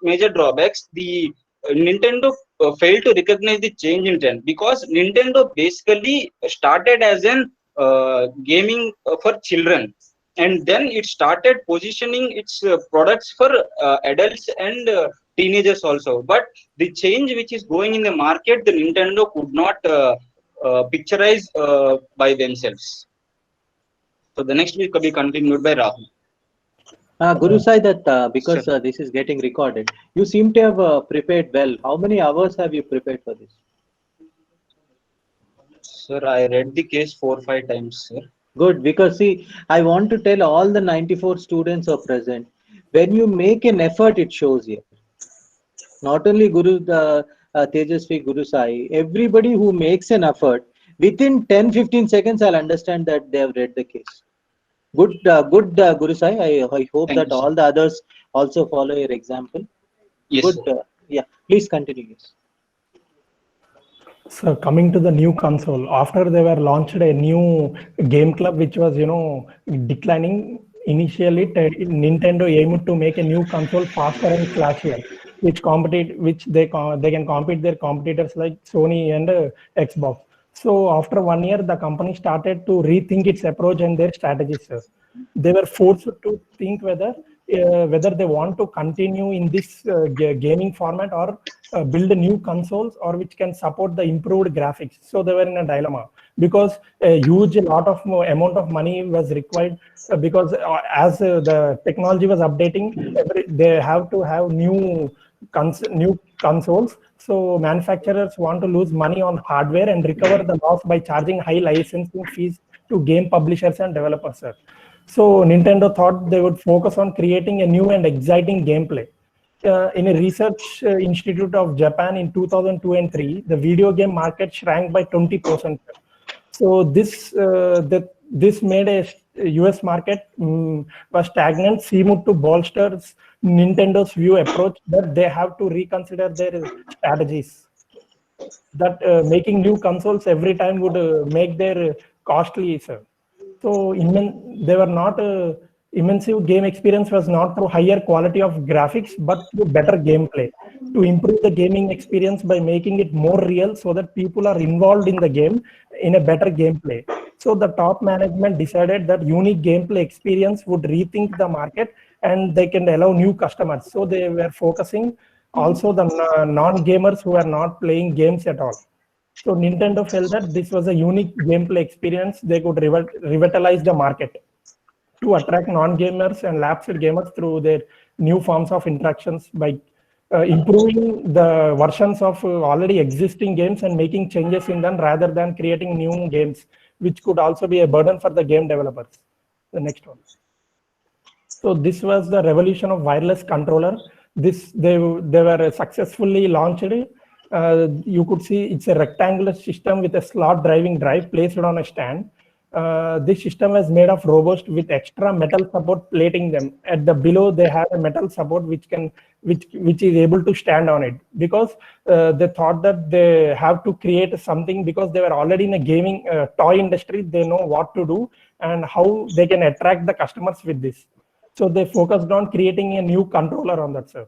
major drawbacks. The Nintendo failed to recognize the change in trend, because Nintendo basically started as an gaming for children, and then it started positioning its products for adults and teenagers also. But the change which is going in the market, the Nintendo could not picturize by themselves. So the next will be continued by Rahul. Guru Sai, that Sure. because this is getting recorded, you seem to have prepared well. How many hours have you prepared for this? Sir, I read the case 4 5 times, sir. Good, because see, I want to tell all the 94 students are present. When you make an effort, it shows here. Not only Tejasvi, Guru Sai, everybody who makes an effort, within 10-15 seconds, I'll understand that they have read the case. Good, Guru Sai. I hope Thank that you, sir. all the others also follow your example. Yes, Good. sir. Yeah, please continue. Yes. So coming to the new console, after they were launched a new game club, which was declining. Initially, Nintendo aimed to make a new console faster and flashier, which they can compete their competitors like Sony and Xbox. So after 1 year, the company started to rethink its approach and their strategies. They were forced to think whether they want to continue in this gaming format or build new consoles or which can support the improved graphics. So they were in a dilemma because a huge lot of amount of money was required because as the technology was updating, they have to have new consoles. So manufacturers want to lose money on hardware and recover the loss by charging high licensing fees to game publishers and developers. So Nintendo thought they would focus on creating a new and exciting gameplay. In a research institute of Japan in 2002 and 3, the video game market shrank by 20%. So this made a US market was stagnant, seemed to bolster Nintendo's view approach that they have to reconsider their strategies. That making new consoles every time would make their costly, sir. So they were not immersive game experience was not through higher quality of graphics, but through better gameplay. To improve the gaming experience by making it more real, so that people are involved in the game in a better gameplay. So the top management decided that unique gameplay experience would rethink the market and they can allow new customers. So they were focusing also the non-gamers who are not playing games at all. So Nintendo felt that this was a unique gameplay experience. They could revitalize the market to attract non-gamers and lapsed gamers through their new forms of interactions by improving the versions of already existing games and making changes in them rather than creating new games, which could also be a burden for the game developers. The next one. So this was the revolution of wireless controller. They were successfully launched. You could see it's a rectangular system with a slot driving drive placed on a stand. This system was made of robust with extra metal support plating them. At the below, they have a metal support which is able to stand on it, because they thought that they have to create something, because they were already in a gaming toy industry. They know what to do and how they can attract the customers with this. So they focused on creating a new controller on that, sir.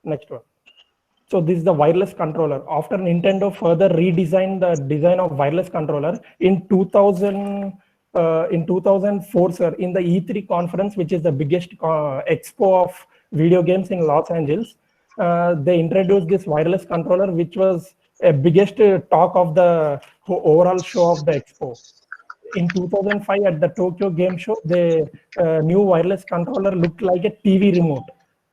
Next one. So this is the wireless controller. After Nintendo further redesigned the design of wireless controller in 2004, sir, in the E3 conference, which is the biggest expo of video games in Los Angeles, they introduced this wireless controller, which was a biggest talk of the overall show of the expo. In 2005 at the Tokyo Game Show, the new wireless controller looked like a TV remote,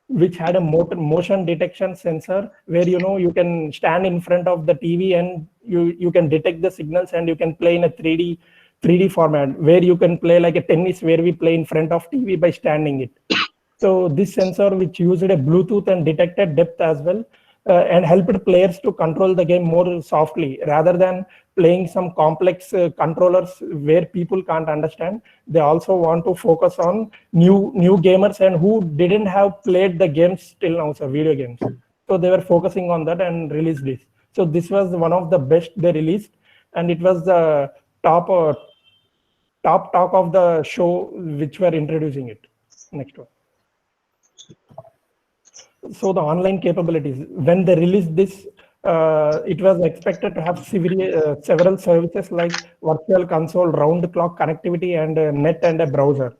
which had a motion detection sensor where you can stand in front of the TV and you can detect the signals and you can play in a 3D format, where you can play like a tennis where we play in front of TV by standing it. So this sensor, which used a Bluetooth and detected depth as well, and helped players to control the game more softly rather than playing some complex controllers where people can't understand. They also want to focus on new gamers and who didn't have played the games till now, so video games. So they were focusing on that and released this. So this was one of the best they released, and it was the top talk of the show which were introducing it. Next one. So the online capabilities, when they released this, it was expected to have several services like virtual console, round clock connectivity, and net and a browser,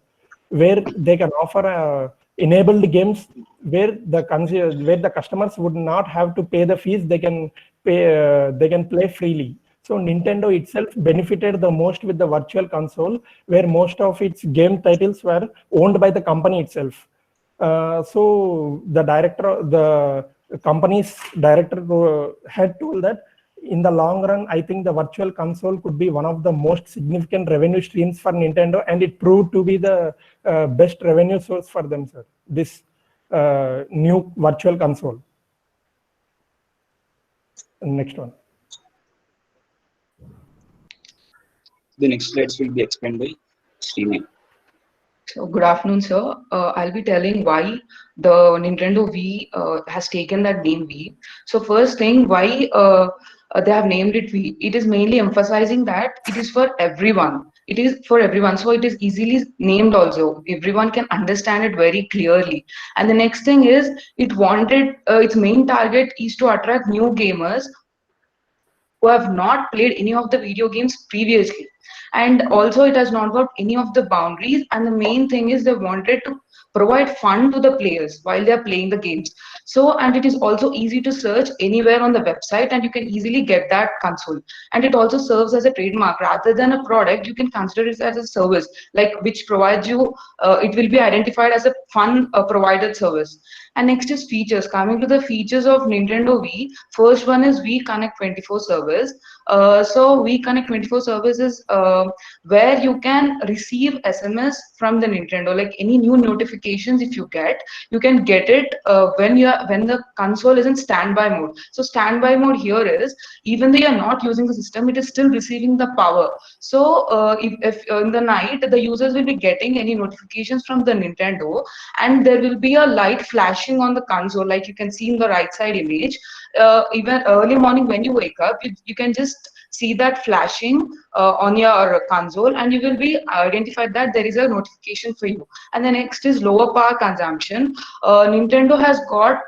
where they can offer enabled games where the customers would not have to pay the fees. They can play freely. So Nintendo itself benefited the most with the virtual console, where most of its game titles were owned by the company itself. So the company's director had told that in the long run, I think the virtual console could be one of the most significant revenue streams for Nintendo, and it proved to be the best revenue source for them, sir. This new virtual console. Next one. The next slides will be explained by Srini. So good afternoon, sir. I'll be telling why the Nintendo Wii has taken that name Wii. So first thing, why they have named it Wii. It is mainly emphasizing that it is for everyone. It is for everyone, so it is easily named also. Everyone can understand it very clearly. And the next thing is, it wanted its main target is to attract new gamers who have not played any of the video games previously, and also it has not got any of the boundaries, and the main thing is they wanted to provide fun to the players while they are playing the games. So, and it is also easy to search anywhere on the website, and you can easily get that console. And it also serves as a trademark rather than a product. You can consider it as a service, like which provides you, it will be identified as a fun provided service. And next is features. Coming to the features of Nintendo Wii, first one is Wii Connect 24 service. So Wii Connect 24 service is where you can receive SMS from the Nintendo, like any new notifications if you can get it when the console is in standby mode. So standby mode here is, even though you are not using the system, it is still receiving the power. So if in the night the users will be getting any notifications from the Nintendo, and there will be a light flashing on the console, like you can see in the right side image. Even early morning when you wake up, you can just see that flashing on your console, and you will be identified that there is a notification for you. And the next is lower power consumption. Nintendo has got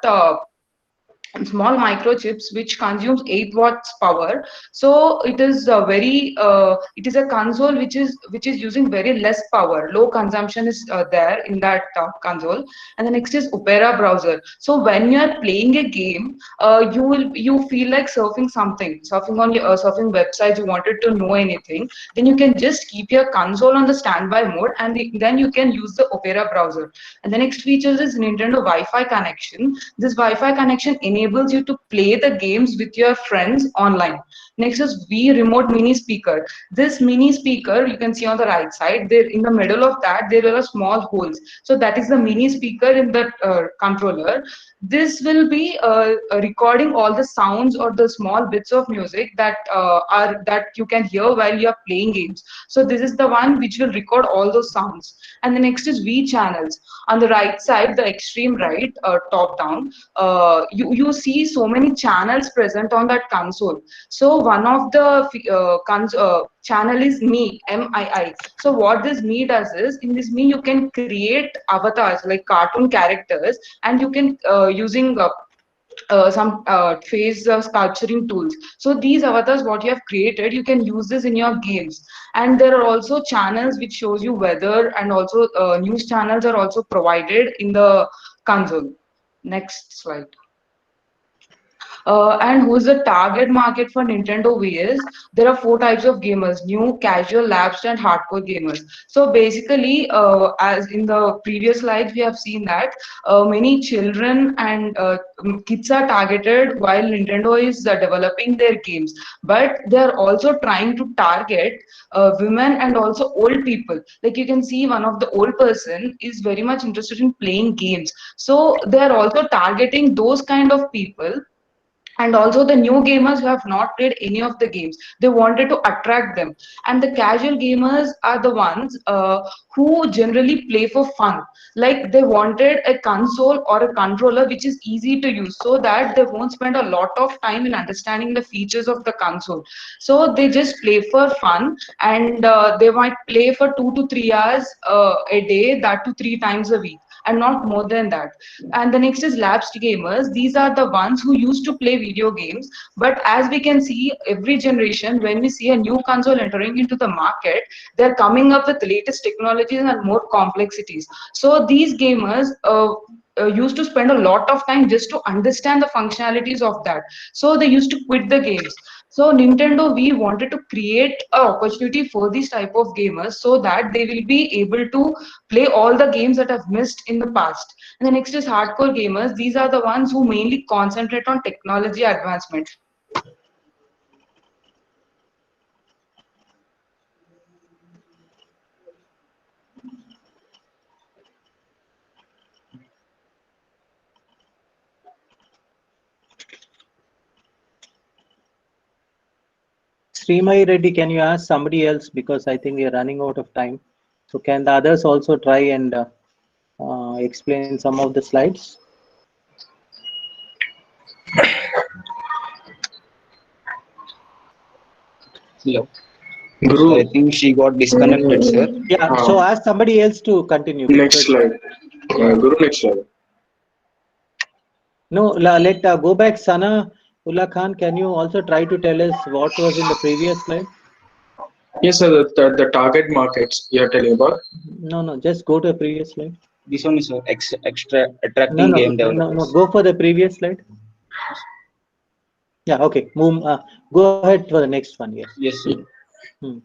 small microchips which consumes 8 watts power. So it is it is a console which is using very less power. Low consumption is there in that console. And the next is Opera browser. So when you are playing a game, you feel like surfing on your surfing websites, you wanted to know anything, then you can just keep your console on the standby mode, and then you can use the Opera browser. And the next feature is Nintendo Wi-Fi connection. This Wi-Fi connection enables you to play the games with your friends online. Next is Wii Remote Mini Speaker. This mini speaker you can see on the right side. There in the middle of that there are small holes. So that is the mini speaker in the controller. This will be recording all the sounds or the small bits of music that you can hear while you are playing games. So this is the one which will record all those sounds. And the next is Wii channels. On the right side, the extreme right, top down, you see so many channels present on that console. So one of the channel is Me, MII. So what this Me does is, in this Me you can create avatars like cartoon characters, and you can using some face sculpturing tools. So these avatars what you have created, you can use this in your games. And there are also channels which shows you weather, and also news channels are also provided in the console. Next slide. And who's the target market for Nintendo Wii is, there are 4 types of gamers: new, casual, lapsed, and hardcore gamers. So basically, as in the previous slides, we have seen that many children and kids are targeted while Nintendo is developing their games. But they are also trying to target women and also old people. Like you can see, one of the old person is very much interested in playing games. So they are also targeting those kind of people, and also the new gamers who have not played any of the games. They wanted to attract them. And the casual gamers are the ones who generally play for fun. Like they wanted a console or a controller which is easy to use, so that they won't spend a lot of time in understanding the features of the console. So they just play for fun, and they might play for 2 to 3 hours a day, that to 3 times a week. and not more than that. And the next is lapsed gamers. These are the ones who used to play video games, but as we can see, every generation, when we see a new console entering into the market, they're coming up with latest technologies and more complexities. So these gamers used to spend a lot of time just to understand the functionalities of that. So they used to quit the games. So Nintendo, we wanted to create an opportunity for these type of gamers so that they will be able to play all the games that have missed in the past. And the next is hardcore gamers. These are the ones who mainly concentrate on technology advancement. Srimai Reddy, can you ask somebody else, because I think we are running out of time. So can the others also try and explain some of the slides? Hello. Guru, I think she got disconnected, sir. Yeah. So ask somebody else to continue. next slide. Yeah. Guru, next slide. No, let go back. Sana Ullah Khan, can you also try to tell us what was in the previous slide? Yes, sir, the target markets you are telling about. No, just go to the previous slide. This one is extra No, attracting game developers. go for the previous slide. Yeah, okay. Move, go ahead for the next one. Yes. Yes, sir. Hmm.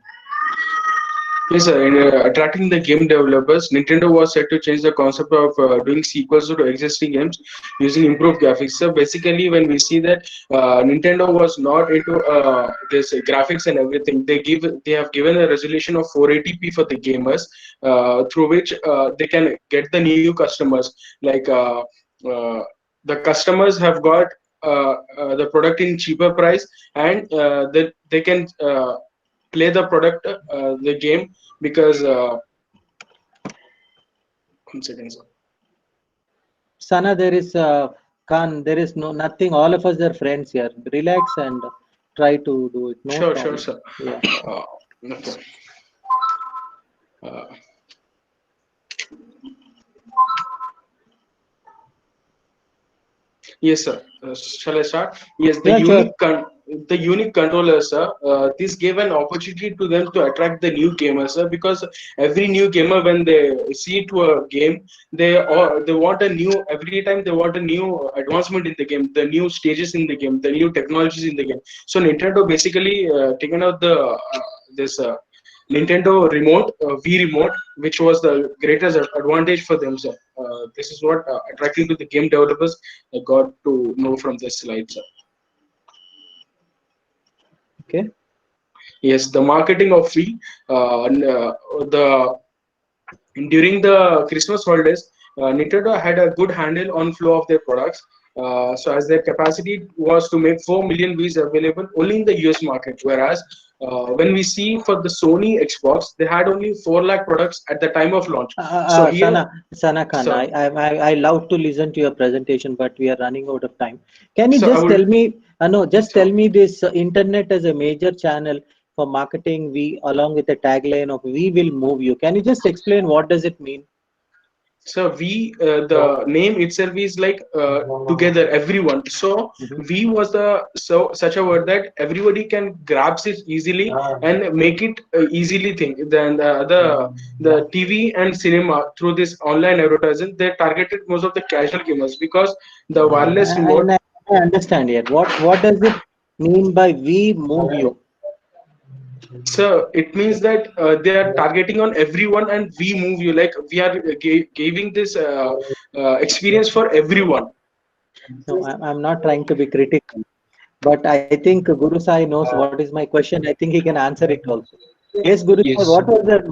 Yes, sir. In attracting the game developers, Nintendo was set to change the concept of doing sequels to existing games using improved graphics. So basically, when we see that Nintendo was not into this graphics and everything, they have given a resolution of 480p for the gamers, through which they can get the new customers. Like the customers have got the product in cheaper price, and they can play the product, the game, because 1 second, sir. Sana, there is Khan, there is nothing. All of us are friends here. Relax and try to do it. No Sure, problem. sir. Yeah. Okay. Uh, yes, sir. Shall I start? Yes, Yeah, sure. the unique controllers, sir. This gave an opportunity to them to attract the new gamers, sir, because every new gamer, when they see to a game, they want a new, every time they want a new advancement in the game, the new stages in the game, the new technologies in the game. So Nintendo basically taken out the this Nintendo remote, Wii remote, which was the greatest advantage for them, sir. This is what attracting to the game developers I got to know from this slide, sir. Okay. Yes, the marketing of Wii, the during the Christmas holidays, Nintendo had a good handle on flow of their products. So as their capacity was to make 4 million Wii's available only in the US market, whereas when we see for the Sony Xbox, they had only 4 lakh products at the time of launch. So here, Sana Khan, so, I love to listen to your presentation, but we are running out of time. Can you so I just tell would, me, no, just so, tell me this internet as a major channel for marketing, we along with the tagline of "We will move you." Can you just explain what does it mean? So we, the name itself is like together, everyone. So Mhm. we was the such a word that everybody can grasp it easily and make it easily think. Then the TV and cinema through this online advertising, they targeted most of the casual gamers because the wireless remote. I understand here. What does it mean by "We move you"? So it means that they are targeting on everyone, and we move you, like we are giving this experience for everyone. No, I'm not trying to be critical, but I think Guru Sai knows what is my question. I think he can answer it also. Yes, Guru Sai, Yes,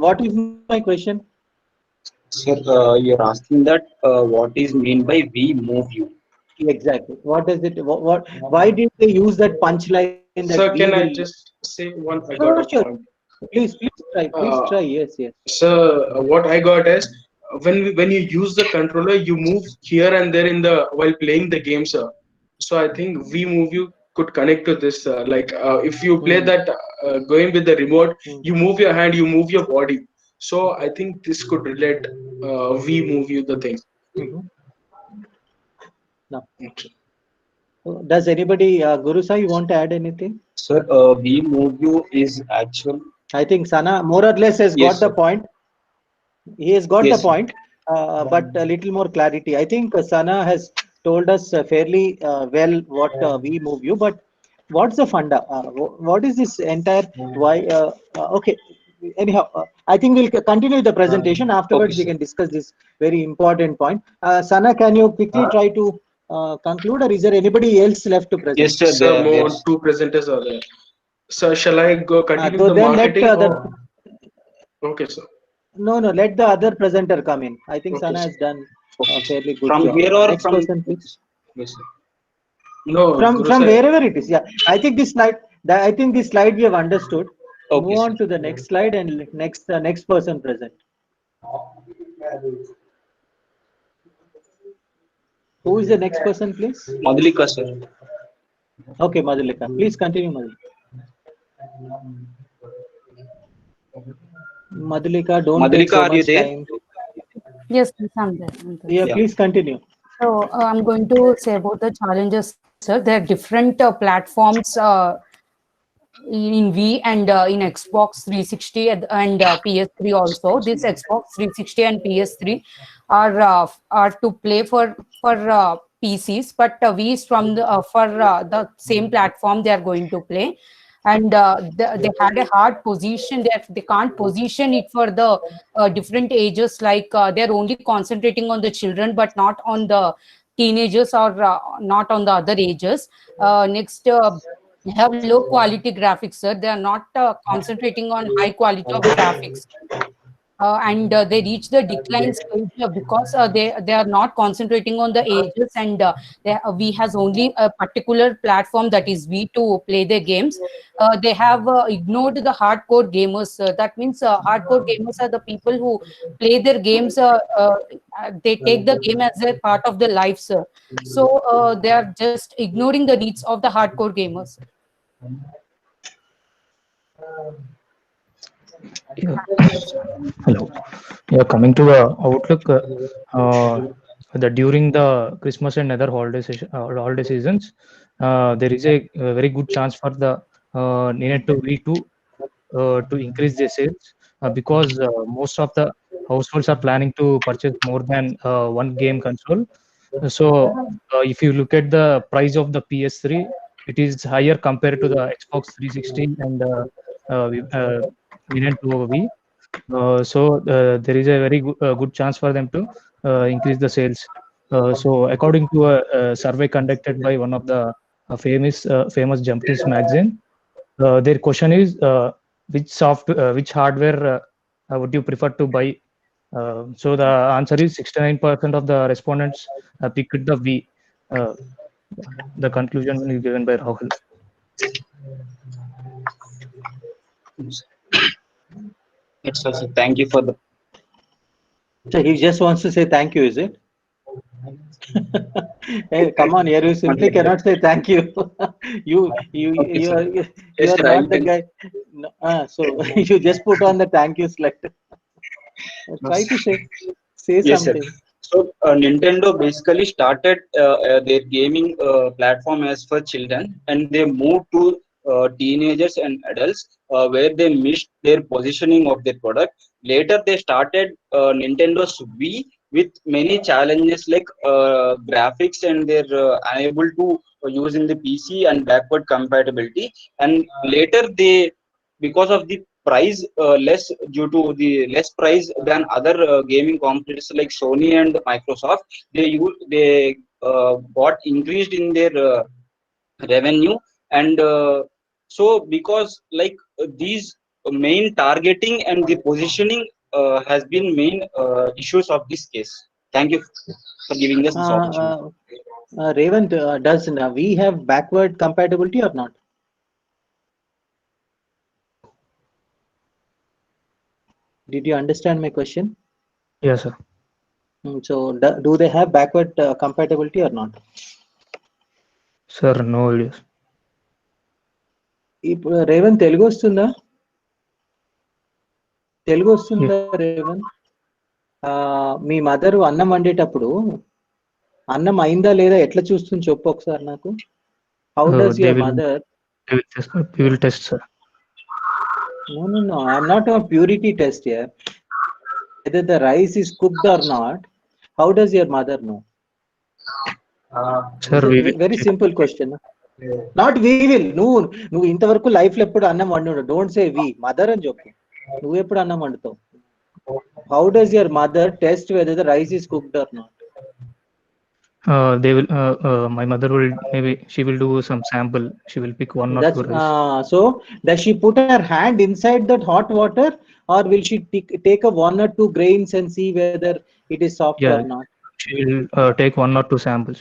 what is my question? sir. You're asking that what is mean by we move you? Exactly. What does it? Why did they use that punchline that we So will? can I just say one? I Oh, got a sure. point. Please try. Please Uh, try. Yes, yes. so what I got is when you use the controller, you move here and there in the while playing the game, sir. So I think we move you could connect to this. Like if you play Hmm. that going with the remote, Hmm. you move your hand, you move your body. So I think this could relate. We move you the thing. No. Does anybody, Guru Sai, you want to add anything? Sir, we move you is actual. I think Sana more or less has got Yes, the sir. point. He has got the Yes, sir. point, but a little more clarity. I think Sana has told us fairly well what we move you, but what's the funda? What is this entire why? Okay, anyhow, I think we'll continue the presentation. Afterwards, Okay, we sir. can discuss this very important point. Sana, can you quickly try to conclude, or is there anybody else left to present? Yes, sir. Sir, more There's two presenters are there. Sir, shall I go continue So with the then let marketing the or? Okay, sir. no, let the other presenter come in. I think Okay, Sana sir. has done a okay, sir. fairly good From job. here or Next from? person, please. Yes, sir. No, From Guru sir. wherever it is. Yeah, I think this slide. I think this slide we have understood. Okay, Move sir. on to the next slide and next person present. Who is the next person, please? Madhulika, sir. Okay, Madhulika. Please continue, Madhulika. Don't take Madhulika, so are you much there? time. Yes, yes, I'm there. I'm there. Yeah, Yeah. please continue. So I'm going to say about the challenges, sir. There are different platforms in V and in Xbox 360 and PS3 also. This Xbox 360 and PS3 are to play for PCs, but V is from the same platform they are going to play. And they had a hard position. They can't position it for the different ages. Like they're only concentrating on the children, but not on the teenagers or not on the other ages. Next. Have low quality graphics, sir. They are not concentrating on high quality of graphics, and they reach the decline stage because they are not concentrating on the ages, and we has only a particular platform, that is V, to play their games. They have ignored the hardcore gamers. That means hardcore gamers are the people who play their games. They take the game as a part of their life, sir. So they are just ignoring the needs of the hardcore gamers. Yeah. Hello. Yeah, coming to the outlook, during the Christmas and other holiday seasons, there is a very good chance for the Nintendo Wii to increase their sales, because most of the households are planning to purchase more than one game console. So, if you look at the price of the PS3, it is higher compared to the Xbox 360 and Nintendo Wii. There is a very good chance for them to increase the sales. So according to a survey conducted by one of the famous Japanese magazine, their question is, which hardware would you prefer to buy? So the answer is 69% of the respondents picked the V. Uh, the conclusion is given by Rahul. It's also thank you for the. So he just wants to say thank you, is it? Hey, come on, here you simply cannot say thank you. Okay, You sir. are you Yes, are sir. I not the will. guy. No, so you just put on the thank you slide. Try to say Yes, sir. something. So Nintendo basically started their gaming platform as for children, and they moved to teenagers and adults, where they missed their positioning of their product. Later, they started Nintendo's Wii with many challenges like graphics, and they're unable to use in the PC and backward compatibility. And later, they, because of the price less, due to the less price than other gaming competitors like Sony and Microsoft, they got increased in their revenue. And so because like these main targeting and the positioning has been main issues of this case. Thank you for giving us this opportunity. Revant, does we have backward compatibility or not? Did you understand my question? Yes, sir. So do they have backward compatibility or not? Sir, no ideas. Revanth Telugu వస్తుందా? తెలుగు వస్తుందా రేవంత్? మీ mother అన్నం వండేటప్పుడు అన్నం అయిందా లేదా ఎట్లా చూస్తుంది చెప్పు ఒకసారి నాకు. How does your mother? We will test, sir. No. I'm not a purity test here. Whether the rice is cooked or not, how does your mother know? Sir, we will Very check. simple question. Not we will. నువ్వు ఇంతవరకు life లో ఎప్పుడు అన్నం వండు. Don't say we, mother అని చెప్పు. నువ్వు ఎప్పుడు అన్నం వండుతావు? How does your mother test whether the rice is cooked or not? They will. My mother will, maybe she will do some sample. She will pick one or That's two rice. so does she put her hand inside that hot water, or will she take a 1 or 2 grains and see whether it is soft or Yeah, not? she will take 1 or 2 samples.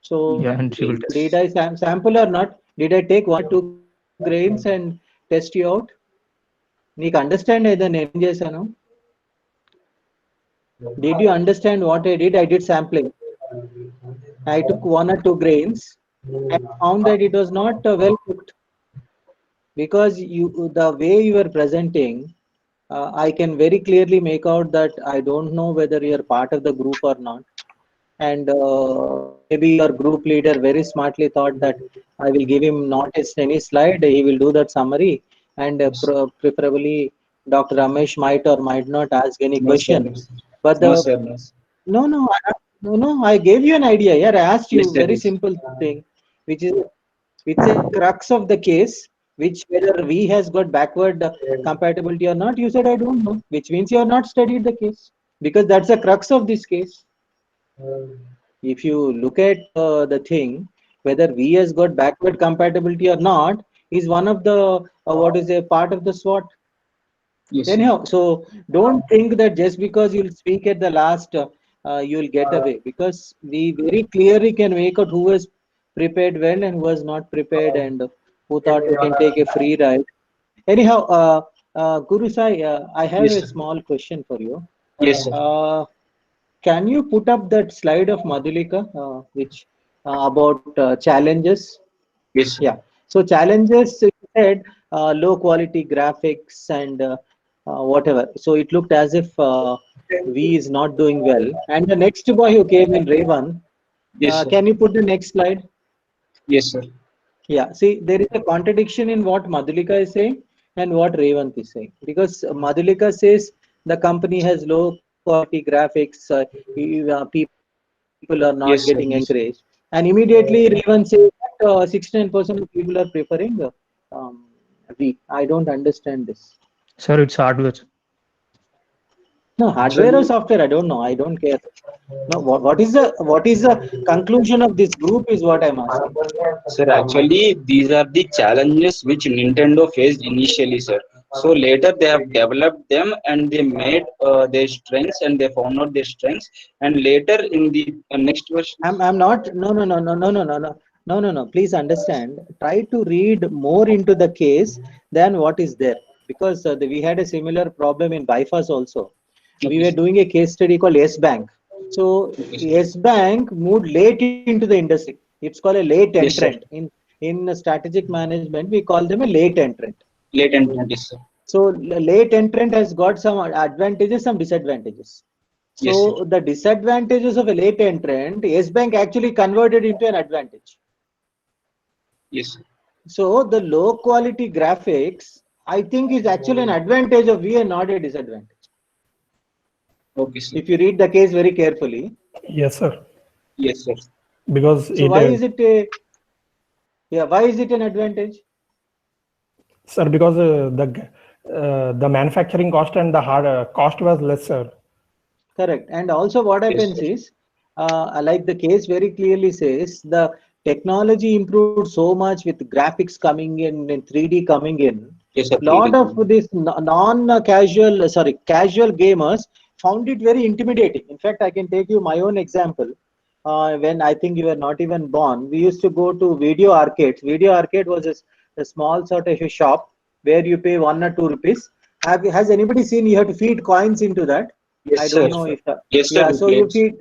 So Yeah, and she will test. did I sample or not? Did I take 1 or 2 grains and test you out? నీకు understand అయితే నేను ఏం చేశాను? Did you understand what I did? I did sampling. I took 1 or 2 grains and found that it was not well cooked, because the way you are presenting, I can very clearly make out that I don't know whether you are part of the group or not. And maybe your group leader very smartly thought that I will give him not any slide, he will do that summary, and preferably Dr. Ramesh might or might not ask any question. But No, sir. no, I gave you an idea. Yeah, I asked you Yes, sir, very yes. simple thing, which is a crux of the case, which whether V has got backward compatibility or not. You said I don't know, which means you have not studied the case, because that's the crux of this case. If you look at the thing, whether V has got backward compatibility or not is one of the what is a part of the SWOT. Yes, sir. Anyhow, so don't think that just because you'll speak at the last, you'll get away, because we very clearly can make out who was prepared well and who was not prepared, and who thought we can take a free ride. Anyhow, Guru Sai, I have Yes, a sir. small question for you. Yes, sir. Can you put up that slide of Madhulika, which about challenges? Yes, sir. Yeah. So challenges, you said low quality graphics and whatever. So it looked as if V is not doing well. And the next boy who came in, Revan, Yes, sir. can you put the next slide? Yes, sir. Yeah. See, there is a contradiction in what Madhulika is saying and what Revant is saying. Because Madhulika says the company has low quality graphics, people are not Yes, sir. getting Yes. encouraged. And immediately Revant says that 69% of people are preferring um, V. I don't understand this. Sir, it's hardware. No, hardware or software, I don't know. I don't care. No, what is the conclusion of this group is what I'm asking. Sir, actually, these are the challenges which Nintendo faced initially, sir. So later they have developed them and they made their strengths, and they found out their strengths. And later in the next version, I'm not. No. Please understand. Try to read more into the case than what is there, because we had a similar problem in bypass also. We okay, were sir. doing a case study called S Bank. So Okay, sir. S Bank moved late into the industry. It's called a late Yes, sir. entrant. In strategic management, we call them a late entrant. Late and yes, sir. So late entrant has got some advantages, some disadvantages. Yes, So the disadvantages of a late entrant, S Bank actually converted into an advantage. yes, sir. So the low quality graphics, I think, is actually an advantage of V and not a disadvantage. Okay, sir. If you read the case very carefully. Yes, sir. Yes, sir. Because So why is it why is it an advantage? sir, because the manufacturing cost and the hard cost was less, sir. Correct. And also what happens is, like the case very clearly says, the technology improved so much with graphics coming in and 3D coming in. Yes, sir. Lot of this casual gamers found it very intimidating. In fact, I can take you my own example. When I think you were not even born, we used to go to video arcades. Video arcade was a small sort of a shop where you pay 1 or 2 rupees. Has anybody seen you have to feed coins into that? Yes, I sir. don't know if Yes, sir. yeah. We So you played.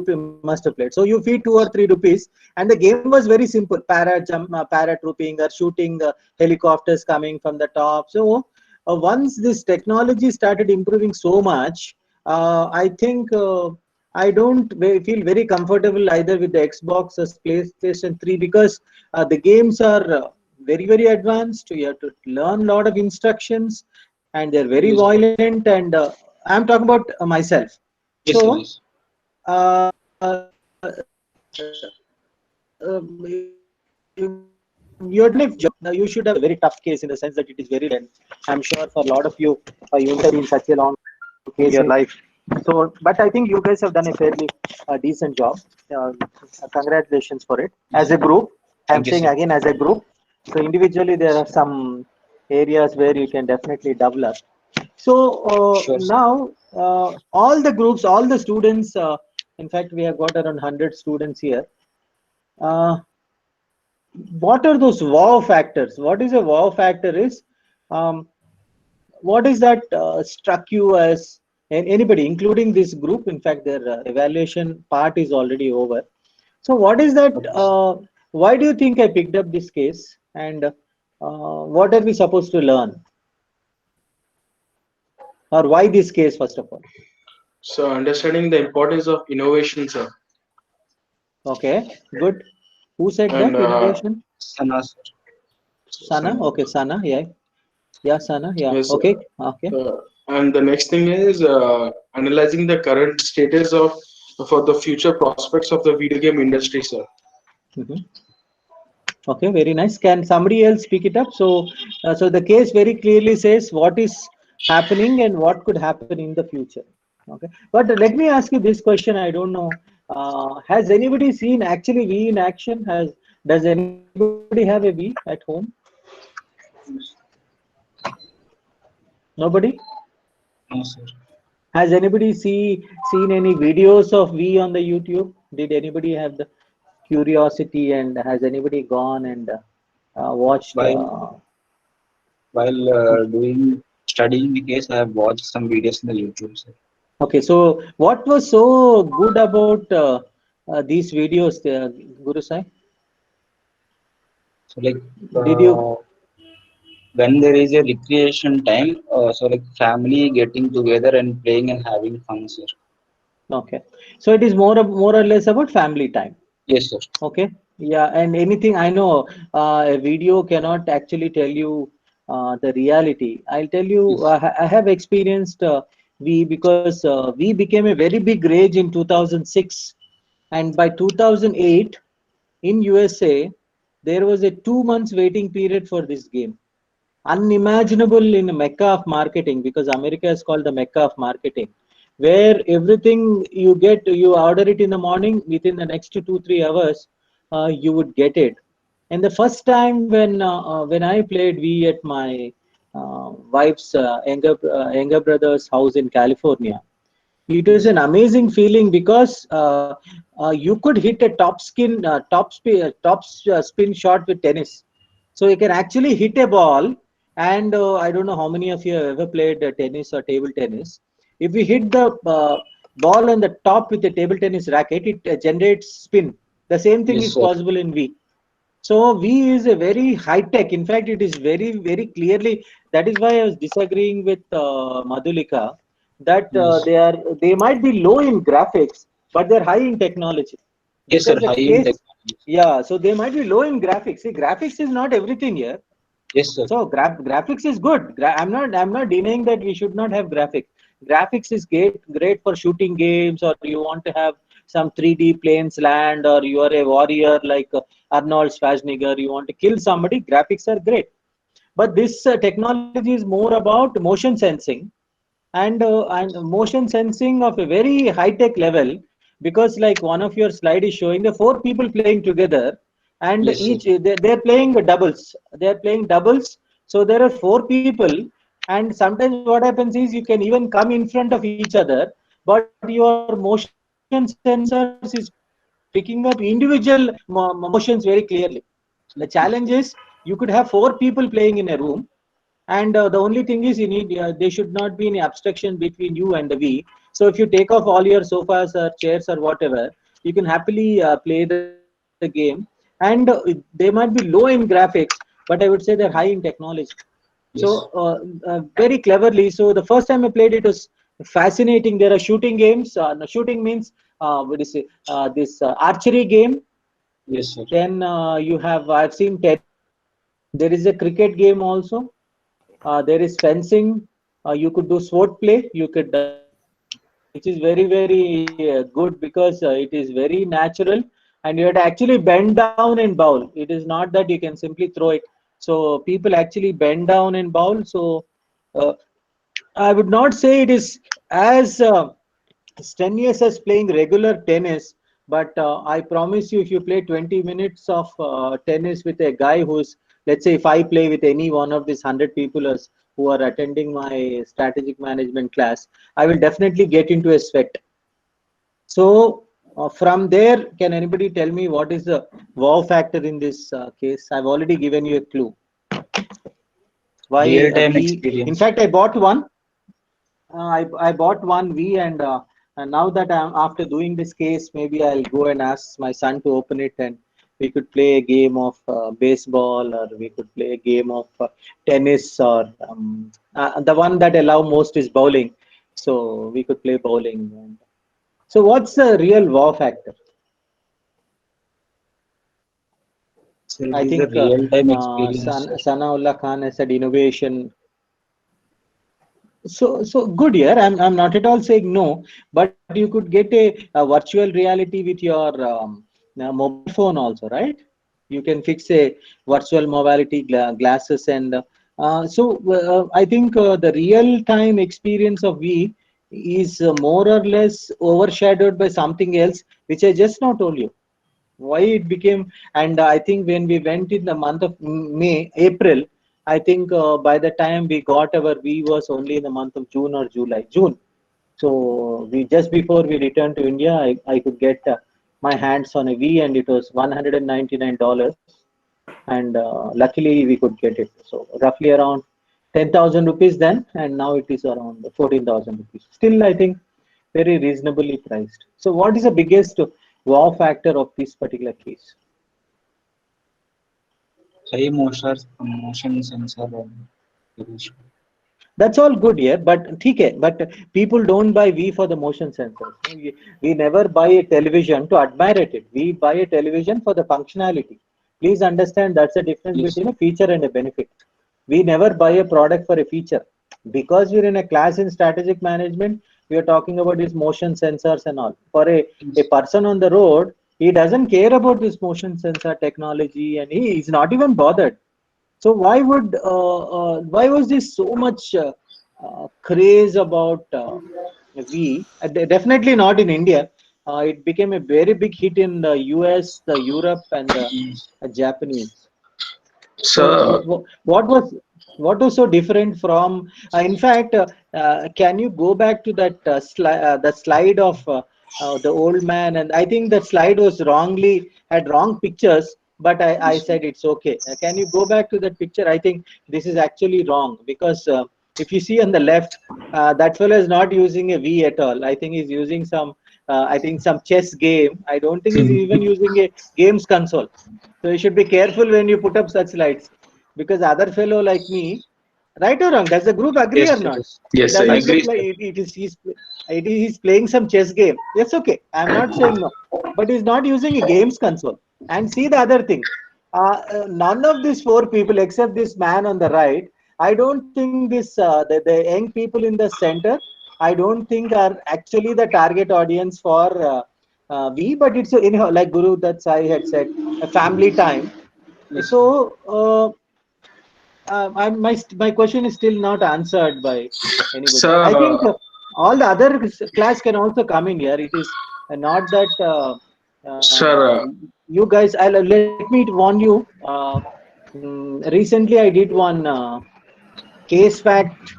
feed must have played. So you feed 2 or 3 rupees, and the game was very simple: paratrooping or shooting helicopters coming from the top. So once this technology started improving so much, I think I don't feel very comfortable either with the Xbox or PlayStation 3 because the games are very advanced. You have to learn a lot of instructions, and they're very Yes, sir. violent. And I'm talking about myself. Yes, sir. So Yes. you're done a job. Now you should have a very tough case in the sense that it is very length. I'm sure for a lot of you, you would have been such a long case in your life. So, but I think you guys have done a fairly decent job. Uh, Congratulations for it. Yes, As a sir. group, I'm Thank you, saying sir. again as a group. So individually, there are some areas where you can definitely develop. So Sure, sir. now all the groups, all the students. In fact, we have got around 100 students here. Uh, what are those wow factors? What is a wow factor is um, what is that struck you as, and anybody including this group, in fact their evaluation part is already over. So what is that, Okay, sir. why do you think I picked up this case, and what are we supposed to learn, or why this case first of all? So understanding the importance of innovation, sir, Okay, good. Who said and that innovation? Sana, sir. Sana? some, Okay, Sana, yeah. Yeah, Sana, yeah, yes, okay, okay. and the next thing is analyzing the current status of for the future prospects of the video game industry, sir. Mhm. Okay, very nice. Can somebody else pick it up? So, so the case very clearly says what is happening and what could happen in the future. Okay, but let me ask you this question. I don't know. Has anybody seen actually V in action? Does anybody have a V at home? Nobody. No, sir. Has anybody seen any videos of V on the YouTube? Did anybody have the curiosity, and has anybody gone and watched? While doing studying the case, I have watched some videos in the YouTube, sir. Okay, so what was so good about these videos, Guru Sai? So like Did you? when there is a recreation time, so like family getting together and playing and having fun, sir. Okay, so it is more or less about family time. Yes, sir. Okay, yeah, and anything I know, a video cannot actually tell you the reality. I'll tell you, Yes. I have experienced V because V became a very big rage in 2006, and by 2008 in USA, there was a 2 months waiting period for this game. Unimaginable in a mecca of marketing, because America is called the mecca of marketing, where everything you get, you order it in the morning, within the next 2 3 hours, you would get it. And the first time when I played V at my wife's younger brother's house in California, it was an amazing feeling because you could hit a spin shot with tennis. So you can actually hit a ball, and I don't know how many of you have ever played tennis or table tennis. If we hit the ball on the top with a table tennis racket, it generates spin. The same thing Yes, is sir. possible in V. So V is a very high tech. In fact, it is very clearly. That is why I was disagreeing with Madhulika, that Yes. they might be low in graphics, but they're high in technology. Yes, sir. Because the High in case, technology. yeah. So they might be low in graphics. See, graphics is not everything here. Yes, sir. So graphics is good. I'm not denying that we should not have graphics. Graphics is great for shooting games, or you want to have some 3D planes land, or you are a warrior like Arnold Schwarzenegger. You want to kill somebody. Graphics are great. But this technology is more about motion sensing, and motion sensing of a very high tech level, because like one of your slide is showing the four people playing together, and Yes, sir. they're playing doubles, so there are four people, and sometimes what happens is you can even come in front of each other, but your motion sensors is picking up individual motions very clearly. The challenge is you could have four people playing in a room, and the only thing is you need there should not be any abstraction between you and the V. So if you take off all your sofas or chairs or whatever, you can happily play the game. And they might be low in graphics, but I would say they're high in technology. So Yes. very cleverly. So the first time I played it was fascinating. There are shooting games. No, shooting means what is it? This archery game. Yes, sir. Then you have, I've seen tennis. There is a cricket game also. There is fencing. You could do sword play. You could, which is very, very good because it is very natural, and you have to actually bend down and bowl. It is not that you can simply throw it. So people actually bend down and bowl. So uh, I would not say it is as strenuous as playing regular tennis, but I promise you, if you play 20 minutes of tennis with a guy who's, let's say, if I play with any one of these 100 people who are attending my strategic management class, I will definitely get into a sweat. So, from there, can anybody tell me what is the wow factor in this case? I've already given you a clue. Why Real time in experience. fact, I bought one V, and now that I'm after doing this case, maybe I'll go and ask my son to open it, and we could play a game of baseball, or we could play a game of tennis, or the one that allow most is bowling. So we could play bowling. And so what's the real wow factor? So it I is a think real time experience, sir. Sanaullah Khan has said innovation. So good here. I'm not at all saying no, but you could get a virtual reality with your mobile phone also, right? You can fix a virtual mobility glasses, and I think the real time experience of V is more or less overshadowed by something else, which I just now told you. Why it became, and I think when we went in the month of April, I think by the time we got our V was only in the month of June or June. So we just before we returned to India, I could get my hands on a V, and it was $199, and luckily we could get it. So roughly around 10,000 rupees then, and now it is around 14,000 rupees. Still, I think very reasonably priced. So what is the biggest wow factor of this particular case? High motion sensor. That's all good here, but okay, but people don't buy V for the motion sensors. We never buy a television to admire it. We buy a television for the functionality. Please understand that's the difference Yes, between a feature and a benefit. We never buy a product for a feature. Because we're in a class in strategic management, we are talking about these motion sensors and all. For a yes. person on the road, he doesn't care about this motion sensor technology, and he is not even bothered. So why was this so much craze about V? Definitely not in India. It became a very big hit in the US, the Europe, and the Japanese. So So, what was so different from? In fact, can you go back to that the slide of the old man? And I think that slide was had wrong pictures, but I said it's okay. Can you go back to that picture? I think this is actually wrong because if you see on the left, that fellow is not using a V at all. I think he's using some. I think some chess game. I don't think he's even using a games console. So you should be careful when you put up such slides, because other fellow like me, right or wrong, does the group agree Yes, or sir, not? yes. It yes, I I doesn't agree. look agree, like sir. he's playing some chess game. That's okay. I'm not saying no, but he's not using a games console. And see the other thing. None of these four people, except this man on the right, I don't think the young people in the center, I don't think are actually the target audience for V. But it's anyhow, like Guru that Sai had said, a family time. Yes, sir. So my question is still not answered by anybody. I think So, all the other class can also come in here. It is not that sir, you guys. Let me warn you. Recently, I did one case fact.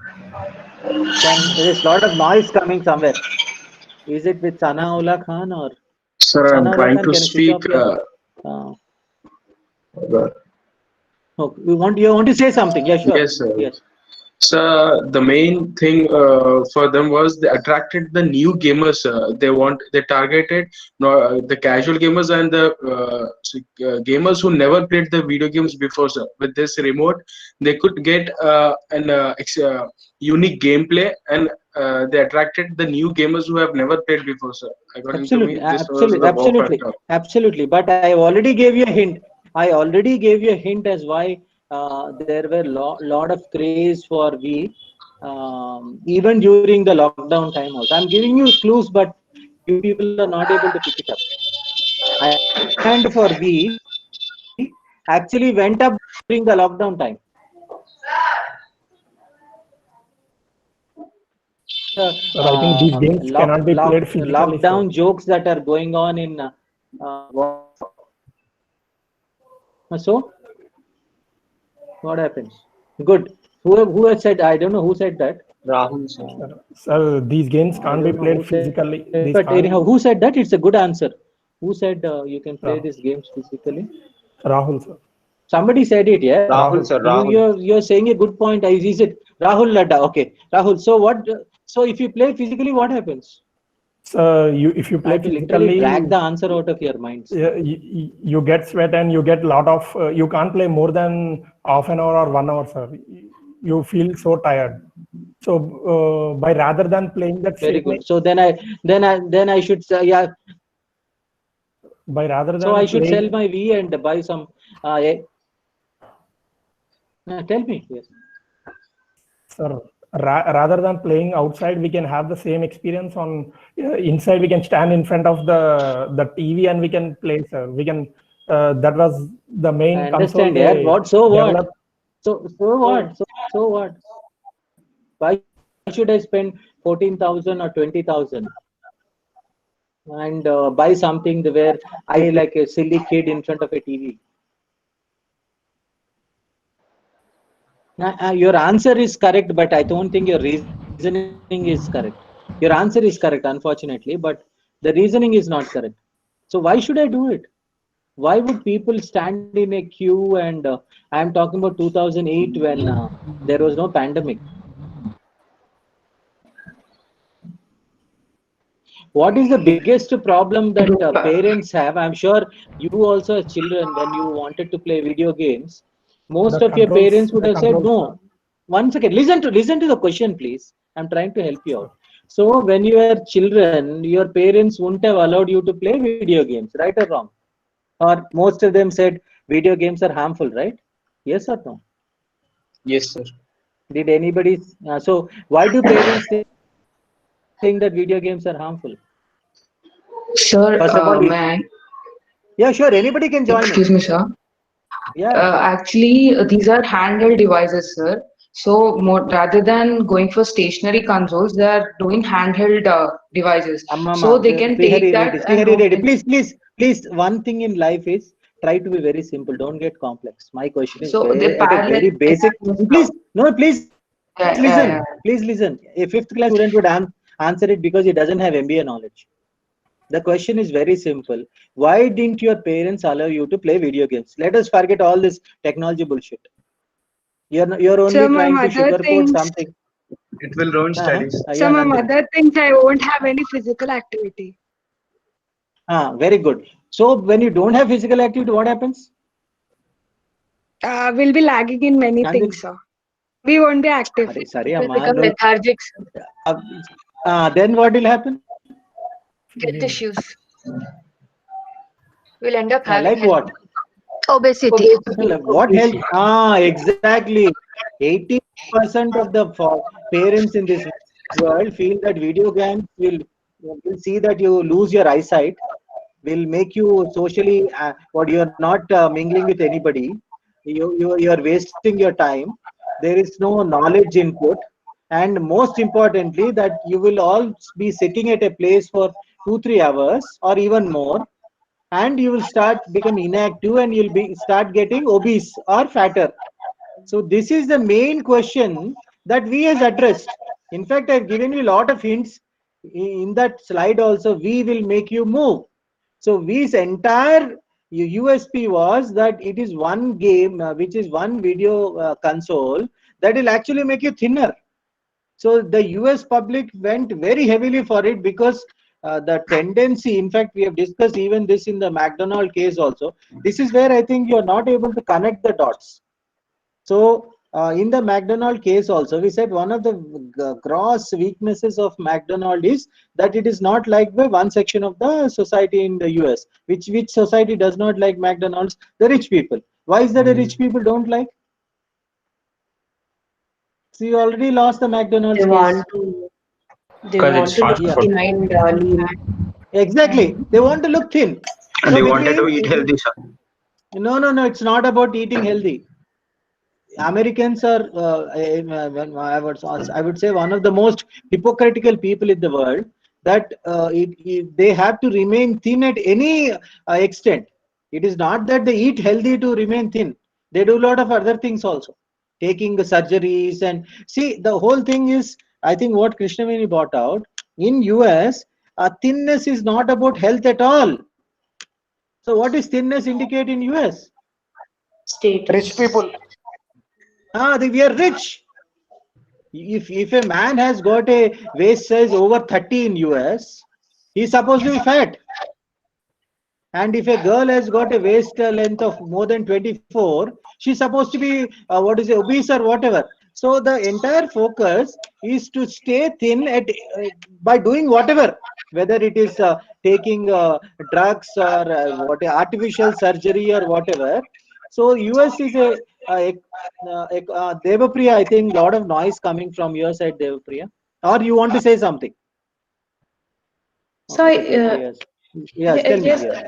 There's a lot of noise coming somewhere. Is it with Sanaullah Khan or sir, I'm Sanaullah trying Khan? to Can you switch speak. off your? Uh, okay, you want to say something? Yeah, sure. Yes, sir. Yes. So the main thing for them was they attracted the new gamers. They targeted the casual gamers and the gamers who never played the video games before. Sir. With this remote, they could get an unique gameplay and they attracted the new gamers who have never played before, sir. According to me, Absolutely, this was the wow factor. absolutely. But I already gave you a hint. I already gave you a hint as why there were lot of craze for V, even during the lockdown time also. I'm giving you clues, but you people are not able to pick it up. Demand for V actually went up during the lockdown time. The Sir, I think these games cannot be played physically, sir. lockdown jokes that are going on in WhatsApp. So what happens? Good. Who has said? I don't know who said that. Rahul, sir. Sir, these games I can't be don't know played who said. physically. But These anyhow, can't. who said that? It's a good answer. Who said you can play these games physically? Rahul, sir. Somebody said it, yeah. Rahul, Rahul. sir. Rahul. You're saying a good point. Is it Rahul Ladda? Okay, Rahul. So what? So if you play physically, what happens? So if you I play have to literally drag physically, the answer out of your minds. you get sweat and you get lot of. You can't play more than half an hour or 1 hour, sir. You feel so tired. So by rather than playing that Very same, good. So then I should say, yeah. by rather So I than should sell playing, my V and buy some. Tell me. Yes. sir, rather than playing outside, we can have the same experience on inside. We can stand in front of the TV and we can play, sir. We can. That was the I main console understand. Yeah. they What? So what? developed. So what? So what? Why should I spend 14,000 or 20,000 and buy something where I like a silly kid in front of a TV? Your answer is correct, but I don't think your reasoning is correct. Your answer is correct, unfortunately, but the reasoning is not correct. So why should I do it? Why would people stand in a queue? And I am talking about 2008 when there was no pandemic. What is the biggest problem that parents have? I'm sure you also as children, when you wanted to play video games, most of your parents would The have said controls, sir. no. One second, listen to the question, please. I'm trying to help you out. So when you were children, your parents wouldn't have allowed you to play video games, right or wrong? Or most of them said video games are harmful, right? Yes or no? Yes, sir. Did anybody? So why do parents think that video games are harmful? First of Sir, all, man, yeah, sure. Anybody can join in. excuse me, sir. Yeah. Actually, these are handheld devices, sir. So more, rather than going for stationary consoles, they are doing handheld devices. So they can take Srihari that Reddy, and Srihari roam Reddy, in. please. One thing in life is try to be very simple. Don't get complex. My question is So the very at a parallel very basic. examples, Please, no, please listen. yeah, Please listen. A fifth class student would answer it because he doesn't have MBA knowledge. The question is very simple. Why didn't your parents allow you to play video games? Let us forget all this technology bullshit. You're So only my trying to mother sugarcoat thinks It something. will ruin studies. Yeah, so my Nandini. mother thinks I won't have any physical activity. Very good. So when you don't have physical activity, what happens? We'll be lagging in many things, Nandini. sir. We won't be active. Sorry, It will Amma. become Don't. lethargic, sir. Uh, then what will happen? Health issues. We'll end up having Like health what? obesity. Like what health? Exactly. 80% of the parents in this world feel that video games will see that you lose your eyesight, will make you socially what you're not mingling with anybody. You're wasting your time. There is no knowledge input, and most importantly, that you will all be sitting at a place for 2-3 hours or even more, and you will start become inactive and you'll be start getting obese or fatter. So this is the main question that we has addressed. In fact, I've given you a lot of hints in that slide also. We will make you move. So Vi's entire USP was that it is one game, which is one video console that will actually make you thinner. So the US public went very heavily for it because the tendency, in fact, we have discussed even this in the McDonald case also. This is where I think you're not able to connect the dots. So in the McDonald case also, we said one of the gross weaknesses of McDonald is that it is not liked by one section of the society in the US. Which society does not like McDonald's? The rich people. Why is that the rich people don't like? So you already lost the They McDonald's case. want to they Because want it's to look fast Yeah, food thin and lean. exactly. They want to look thin. and So they which wanted to means eat healthy, sir. no. It's not about eating healthy. Americans are, I would say, one of the most hypocritical people in the world. That they have to remain thin at any extent. It is not that they eat healthy to remain thin. They do a lot of other things also, taking the surgeries and see the whole thing is. I think what Krishnaveni brought out in US, thinness is not about health at all. So what does thinness indicate in US? Rich Status. people. We are rich. If a man has got a waist size over 30 in US, he's supposed to be fat. And if a girl has got a waist length of more than 24, she's supposed to be what is it, obese or whatever. So the entire focus is to stay thin at by doing whatever, whether it is taking drugs or what artificial surgery or whatever. So US is a Devapriya. I think lot of noise coming from your side, Devapriya. Or you want to say something? So, Okay, Devapriya. Yes, tell me. yes, Yes.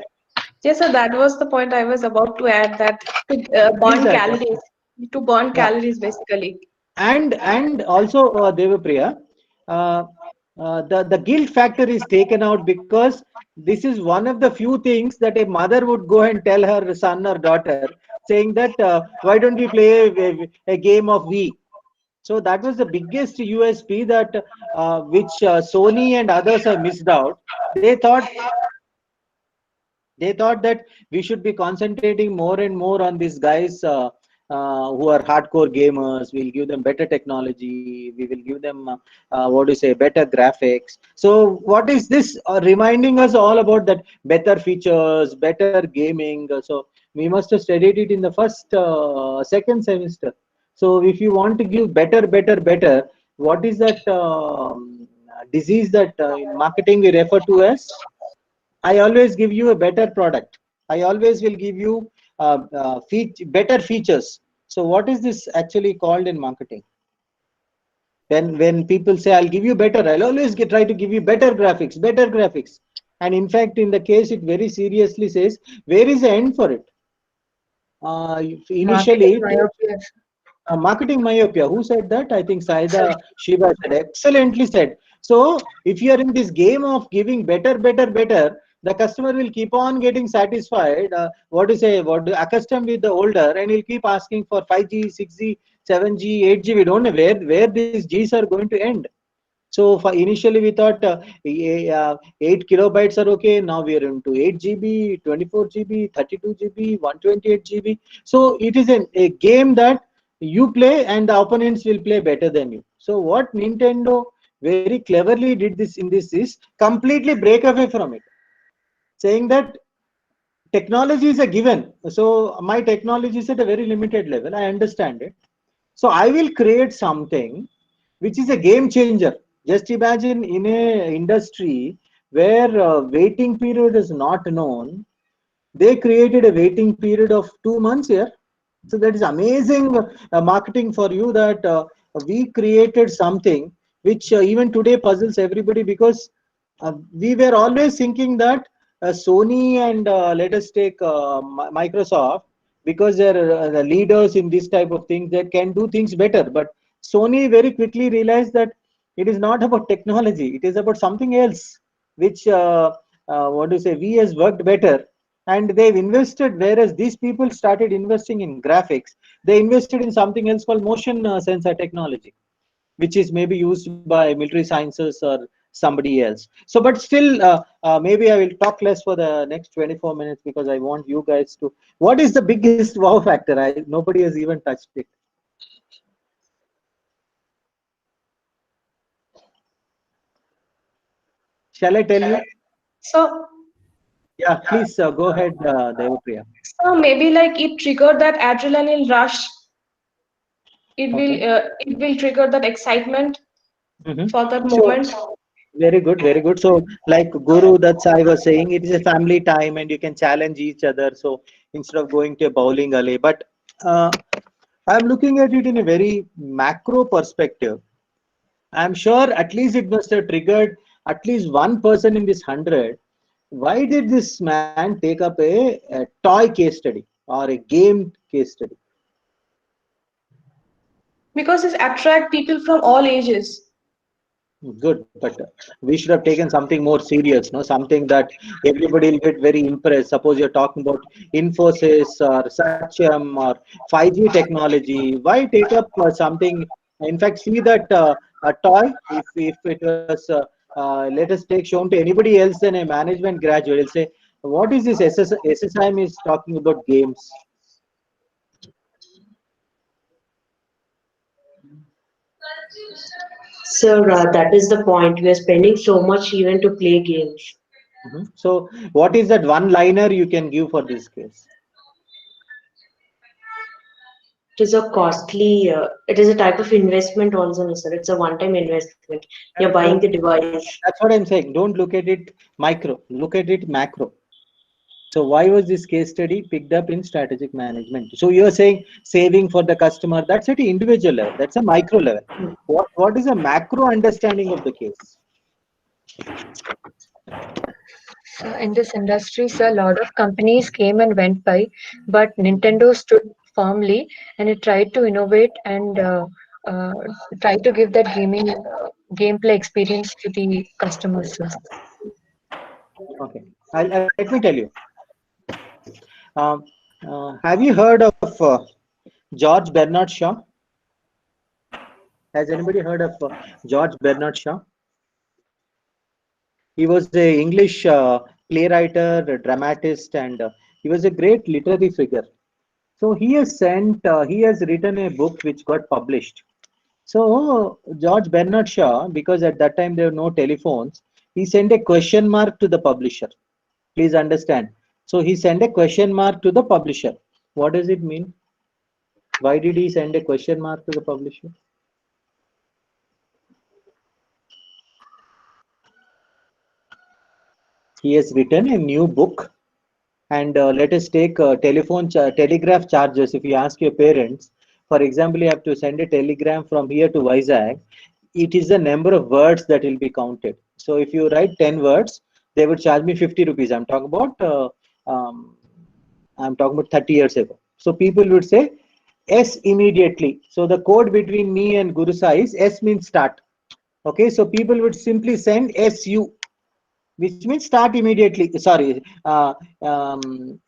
yes, so that was the point I was about to add, that to Please burn add. calories, to burn Yeah. calories basically. And also Devapriya, uh, the guilt factor is taken out because this is one of the few things that a mother would go and tell her son or daughter, saying that why don't we play a game of we. So that was the biggest USP that which Sony and others have missed out. They thought that we should be concentrating more and more on these guys who are hardcore gamers. We'll give them better technology. We will give them what do you say, better graphics. So what is this reminding us all about that better features, better gaming? So we must have studied it in the first second semester. So if you want to give better, what is that disease that in marketing we refer to as? I always give you a better product. I always will give you better features. So what is this actually called in marketing? When people say I'll give you better, I'll always try to give you better graphics, better graphics. And in fact, in the case, it very seriously says where is the end for it? Marketing Initially, myopia. marketing myopia. Who said that? I think Saida Shiva said. Excellently said. So if you are in this game of giving better, the customer will keep on getting satisfied. What to say? Accustomed with the older, and he'll keep asking for 5G, 6G, 7G, 8G. We don't know where these Gs are going to end. So for initially we thought 8 kilobytes are okay. Now we are into 8 GB, 24 GB, 32 GB, 128 GB. So it is a game that you play and the opponents will play better than you. So what Nintendo very cleverly did this in this is completely break away from it, saying that technology is a given. So my technology is at a very limited level. I understand it. So I will create something which is a game changer. Just imagine in a industry where waiting period is not known, they created a waiting period of 2 months here. So that is amazing marketing for you that we created something which even today puzzles everybody because we were always thinking that Sony and let us take Microsoft, because they're the leaders in this type of things, they can do things better. But Sony very quickly realized that it is not about technology, it is about something else, which what do you say, we has worked better, and they've invested. Whereas these people started investing in graphics, they invested in something else called motion sensor technology, which is maybe used by military sciences or somebody else. So but still maybe I will talk less for the next 24 minutes because I want you guys to, what is the biggest wow factor? Nobody has even touched it. Shall I tell you? So, Yeah, please go ahead, Devapriya. so maybe like it triggered that adrenaline rush. Okay. it will trigger that excitement for that So moment. very good, very good. So like Guru, that's I was saying, it is a family time and you can challenge each other. So instead of going to a bowling alley, but uh, I'm looking at it in a very macro perspective. I'm sure at least it must have triggered at least one person in this 100. Why did this man take up a toy case study or a game case study? Because it attract people from all ages. Good, but we should have taken something more serious, no? Something that everybody will get very impressed. Suppose you're talking about Infosys or Satyam or 5G technology. Why take up something? In fact, see that a toy, if it was, let us take shown to anybody else than a management graduate, will say, what is this SSIM is talking about games? Sir, that is the point. We are spending so much even to play games. So, what is that one liner you can give for this case? It is a costly, it is a type of investment also, no, sir. It's a one-time investment. You're buying the device. That's what I'm saying. Don't look at it micro, look at it macro. So why was this case study picked up in strategic management? So you're saying saving for the customer, that's at an individual level, that's a micro level. What is a macro understanding of the case? So in this industry, so a lot of companies came and went by, but Nintendo stood firmly and it tried to innovate and uh, try to give that gaming gameplay experience to the customers. Sir. Okay, let me tell you. Um, have you heard of George Bernard Shaw? Has anybody heard of George Bernard Shaw? He was a English playwright, a dramatist, and he was a great literary figure. So he has written a book which got published. So George Bernard Shaw, because at that time there were no telephones, he sent a question mark to the publisher. Please understand. So he sent a question mark to the publisher. What does it mean? Why did he send a question mark to the publisher? He has written a new book, and let us take telegraph charges. If you ask your parents, for example, you have to send a telegram from here to Vizag, it is the number of words that will be counted. So if you write 10 words, they would charge me 50 rupees. Um, I'm talking about 30 years ago. So people would say S immediately. So the code between me and Guru Sai is S means start. Okay, so people would simply send SU, which means start immediately. Sorry,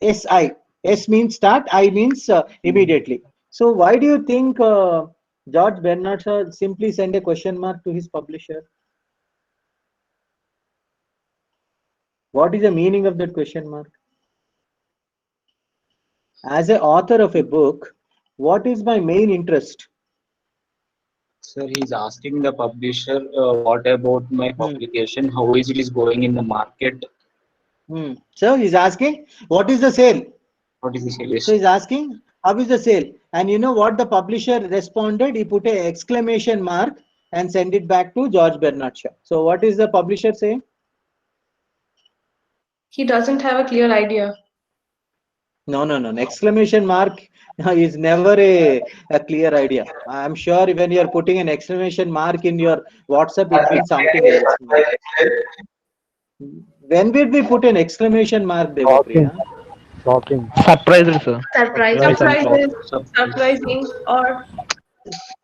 SI. S means start, I means immediately. So why do you think George Bernard Shaw simply send a question mark to his publisher? What is the meaning of that question mark? As an author of a book, what is my main interest? Sir, he's asking the publisher, what about my publication? How is it is going in the market? So he's asking, what is the sale? What is the sale? So he's asking, how is the sale? And you know what the publisher responded? He put an exclamation mark and sent it back to George Bernard Shaw. So what is the publisher saying? He doesn't have a clear idea. No. An exclamation mark is never a clear idea. I'm sure when you're putting an exclamation mark in your WhatsApp, it means something else. When did we put an exclamation mark, Shocking. Devapriya? Shocking. Surprised, sir. Very shocked. Surprises, surprising, or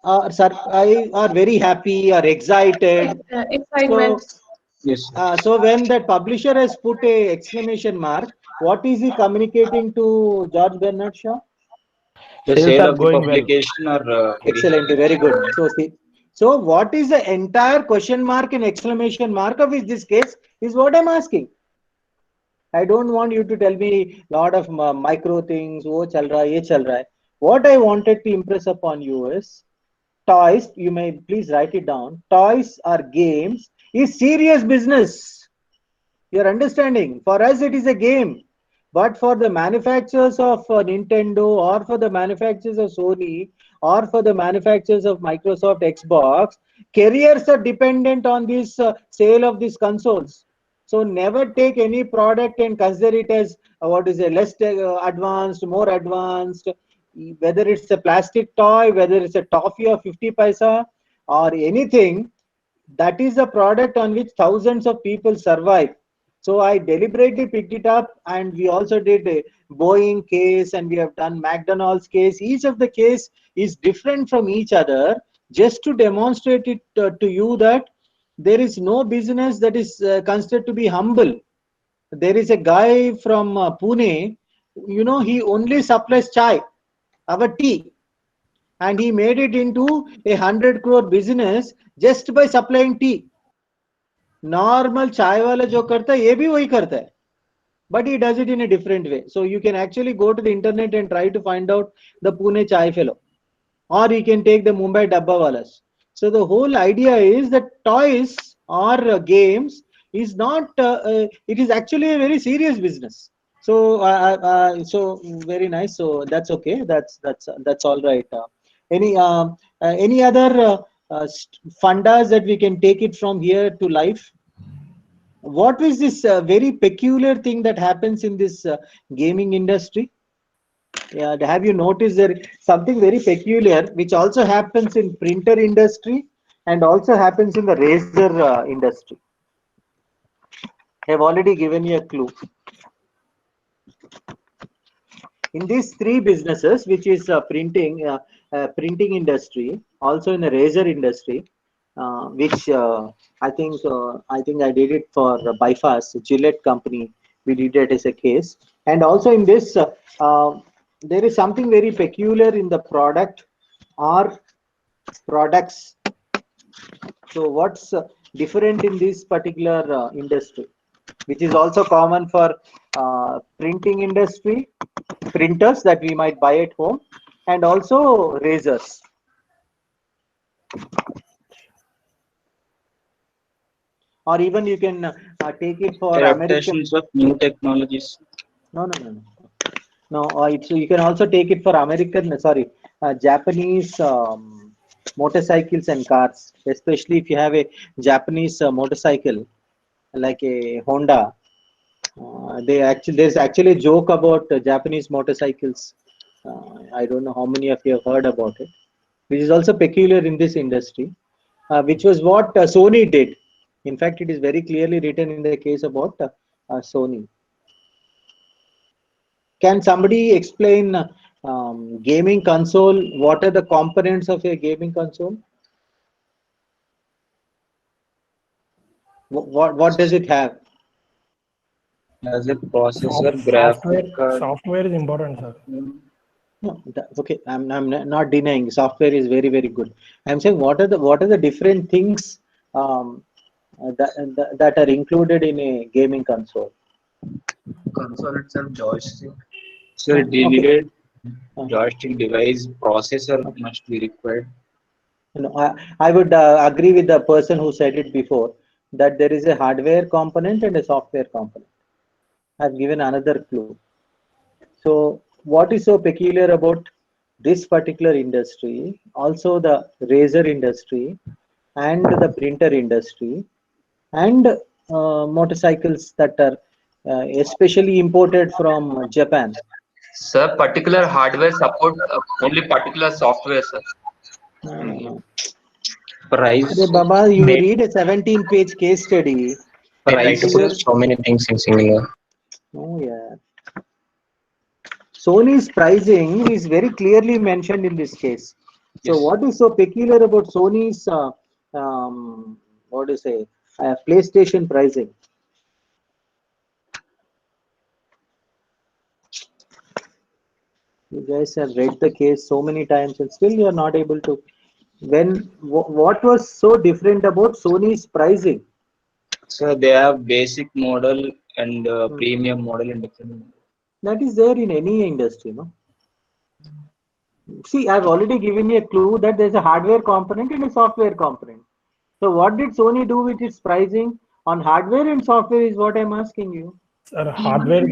I are very happy or excited. excitement. So, Yes, sir. so when that publisher has put a exclamation mark, what is he communicating to George Bernard Shaw? The Sales sale are of the going well. publication are very Excellent, high. very good. So see, so what is the entire question mark and exclamation mark of this case is what I'm asking. I don't want you to tell me lot of micro things. Oh, chal raha, ye chal raha hai. What I wanted to impress upon you is toys. You may please write it down. Toys or games is serious business. You're understanding? For us, it is a game. But for the manufacturers of Nintendo or for the manufacturers of Sony or for the manufacturers of Microsoft Xbox, careers are dependent on this sale of these consoles. So never take any product and consider it as what is a less advanced, more advanced, whether it's a plastic toy, whether it's a toffee of 50 paisa or anything. That is a product on which thousands of people survive. So I deliberately picked it up, and we also did a Boeing case, and we have done McDonald's case. Each of the case is different from each other, just to demonstrate it to you that there is no business that is considered to be humble. There is a guy from Pune, he only supplies chai, our tea, and he made it into 100 crore business just by supplying tea. Normal chai wala jo karta hai, ye bhi wahi karta hai, but he does it in a different way. So you can actually go to the internet and try to find out the Pune chai fellow, or you can take the Mumbai dabba walas. So the whole idea is that toys or games is not it is actually a very serious business. So so very nice. So that's okay, that's all right. Any other fundas that we can take it from here to life? What is this very peculiar thing that happens in this gaming industry? Yeah, have you noticed there something very peculiar which also happens in printer industry and also happens in the razor industry? I've already given you a clue. In these three businesses, which is printing industry, also in the razor industry, which I think I did it for Bypass Gillette company. We did it as a case, and also in this, there is something very peculiar in the product or products. So what's different in this particular industry, which is also common for printing industry, printers that we might buy at home, and also razors. Or even you can take it for American. Adaptations of new technologies. No. You can also take it for Japanese motorcycles and cars, especially if you have a Japanese motorcycle like a Honda. There's actually a joke about Japanese motorcycles. I don't know how many of you have heard about it, which is also peculiar in this industry, which was what Sony did. In fact, it is very clearly written in the case about Sony. Can somebody explain gaming console? What are the components of a gaming console? What does it have? As a processor, graphic card. Software is important, sir. No, okay. I'm not denying software is very, very good. I'm saying what are the different things that are included in a gaming console? Console itself, joystick. So delayed joystick device, processor must be required. I would agree with the person who said it before, that there is a hardware component and a software component. I've given another clue. So what is so peculiar about this particular industry, also the razor industry and the printer industry and motorcycles that are especially imported from Japan? Sir, particular hardware support only particular software, sir. Price. Baba, you read a 17-page case study. They try to put so many things in singular. Oh yeah. Sony's pricing is very clearly mentioned in this case. So what is so peculiar about Sony's PlayStation pricing? You guys have read the case so many times and still you are not able to. What was so different about Sony's pricing? So they have basic model and premium model and different. That is there in any industry, no? See, I've already given you a clue that there's a hardware component and a software component. So what did Sony do with its pricing on hardware and software is what I'm asking you. Sir, hardware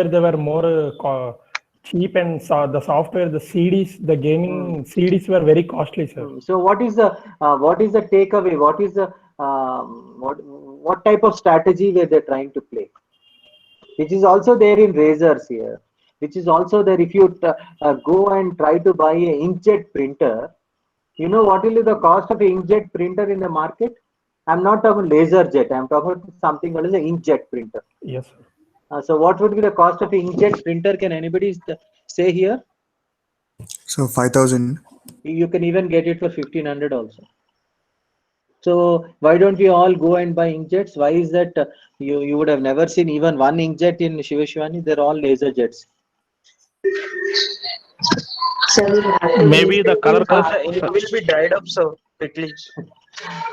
they were more cheap and the software, the CDs, the gaming CDs were very costly, sir. So what is the takeaway? What is the what type of strategy were they trying to play? Which is also there in razors here. Which is also there if you go and try to buy a inkjet printer. You know what will be the cost of an inkjet printer in the market? I'm not talking laser jet. I'm talking about something called as an inkjet printer. Yes, sir. So what would be the cost of an inkjet printer? Can anybody say here? So 5,000. You can even get it for 1,500 also. So why don't we all go and buy inkjets? Why is that you would have never seen even one inkjet in Shivashivani? They're all laser jets. Maybe the color ink will be dried up so quickly.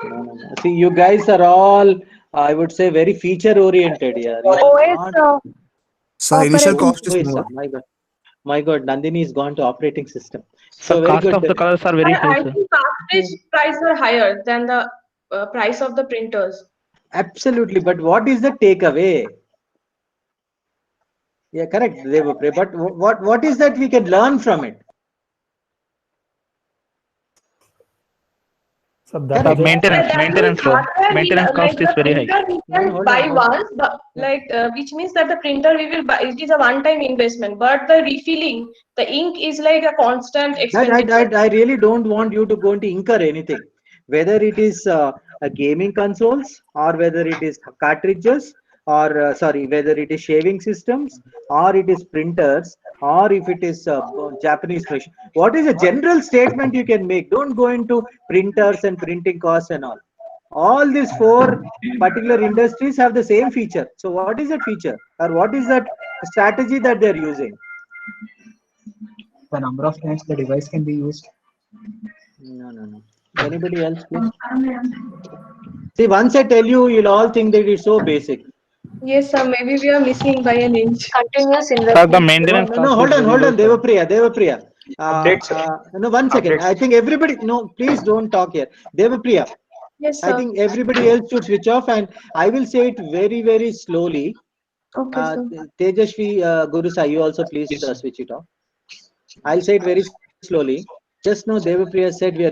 No. See, you guys are all, I would say, very feature oriented here. So initial cost is more. My God, Nandini has gone to operating system. So very cost good. of the colors are very high, I sir. think cartridge price are higher than the price of the printers. Absolutely, but what is the takeaway? Yeah, correct, Devapre. But what is that we can learn from it? So maintenance cost is very high. We can buy once, but which means that the printer we will buy, it is a one-time investment. But the refilling, the ink is like a constant expenditure. I really don't want you to go into ink or anything. Whether it is gaming consoles or whether it is cartridges or whether it is shaving systems or it is printers or if it is Japanese machine. What is a general statement you can make? Don't go into printers and printing costs and all. All these four particular industries have the same feature. So what is that feature or what is that strategy that they're using? The number of times the device can be used. No. Anybody else, please? See, once I tell you, you'll all think that it's so basic. Yes, sir. Maybe we are missing by an inch. Continuous Sir, investment. the maintenance No, hold on, Devapriya. No, one second. Updates. I think everybody, no, please don't talk here. Devapriya, Yes, I sir. think everybody else should switch off and I will say it very, very slowly. Okay, sir. Tejashvi, Gurusai, you also please switch it off. I'll say it very slowly. Just now, Devapriya said we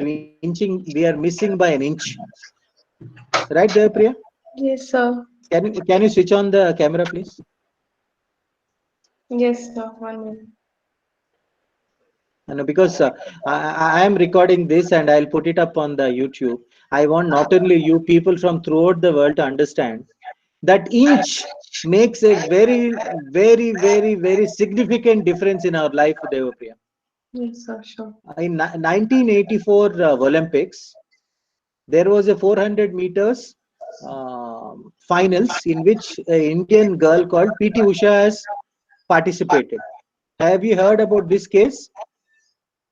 are missing by an inch. Right, Devapriya? Yes, sir. Can you switch on the camera, please? Yes, sir. 1 minute. No, because I am recording this and I'll put it up on the YouTube. I want not only you people from throughout the world to understand that inch makes a very, very, very, very significant difference in our life, Devapriya. Yes, sir. Sure. In 1984 Olympics, there was a 400 meters finals in which an Indian girl called PT Usha has participated. Have you heard about this case?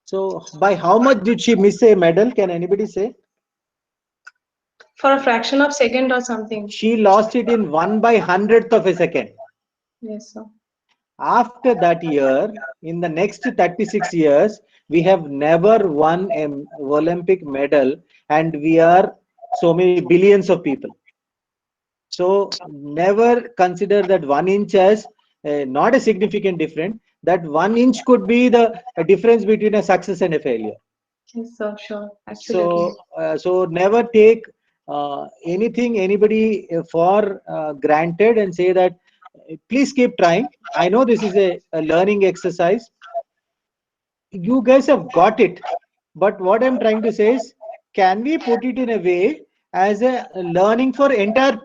So by how much did she miss a medal? Can anybody say? For a fraction of second or something. She lost it in 1/100th of a second. Yes, sir. After that year, in the next 36 years, we have never won an Olympic medal and we are so many billions of people. So never consider that 1 inch as not a significant difference. That 1 inch could be the difference between a success and a failure. Yes, sir. Sure. Absolutely. So never take anything anybody for granted and say that please keep trying. I know this is a learning exercise. You guys have got it, but what I'm trying to say is, can we put it in a way as a learning for entire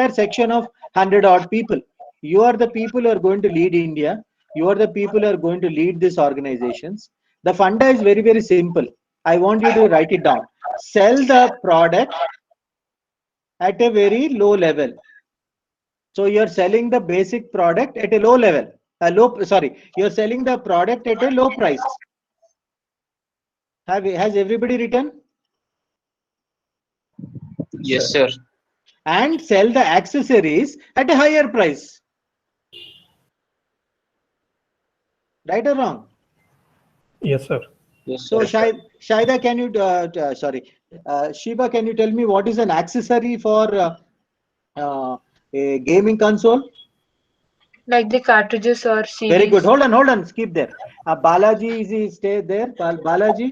section of 100 odd people? You are the people who are going to lead India. You are the people who are going to lead these organizations. The funda is very, very simple. I want you to write it down. Sell the product at a very low level. So you're selling the basic product at a low level. You're selling the product at a low price. Has everybody written? Yes, sir. And sell the accessories at a higher price. Right or wrong? Yes, sir. Yes, so sir. Shaida, can you Shiba, can you tell me what is an accessory for a gaming console? Like the cartridges or Very good. CDs. Hold on. Skip there. Balaji, is he stay there? Balaji?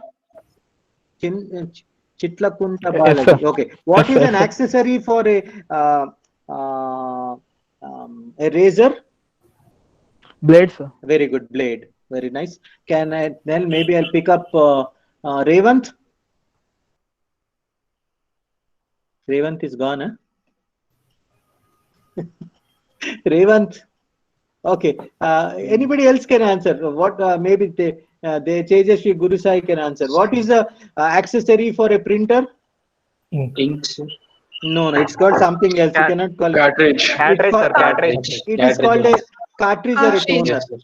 Chitlakunta Yes, sir. Balaji. Okay. What Yes, is sir. an accessory for uh, uh, a razor? Blade, sir. Very good. Blade. Very nice. Can I then maybe I'll pick up Revant? Revant is gone, huh? Revant. Okay. Anybody else can answer? What maybe they Tejasvi Guru Sai can answer. What is the accessory for a printer? Ink. Ink, sir. No, it's called something else. You Cat- cannot call it. Cartridge. It's Cartridge, called, sir. Cartridge. it is called a cartridge or a Cartridge. toner. Yes, sir.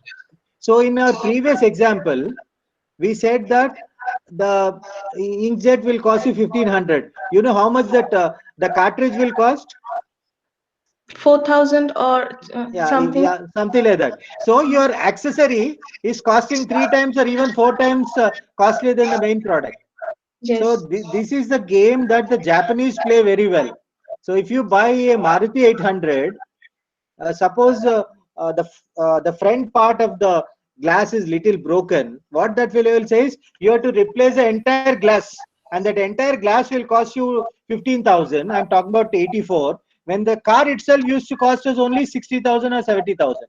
So in our previous example, we said that the inkjet will cost you 1500. You know how much that the cartridge will cost? 4,000 or something. Yeah, something like that. So your accessory is costing 3 times or even 4 times costlier than the main product. So Yes. this is the game that the Japanese play very well. So if you buy a Maruti 800, suppose the front part of the glass is little broken, what that will say is you have to replace the entire glass, and that entire glass will cost you 15,000. I'm talking about 84, when the car itself used to cost us only 60,000 or 70,000.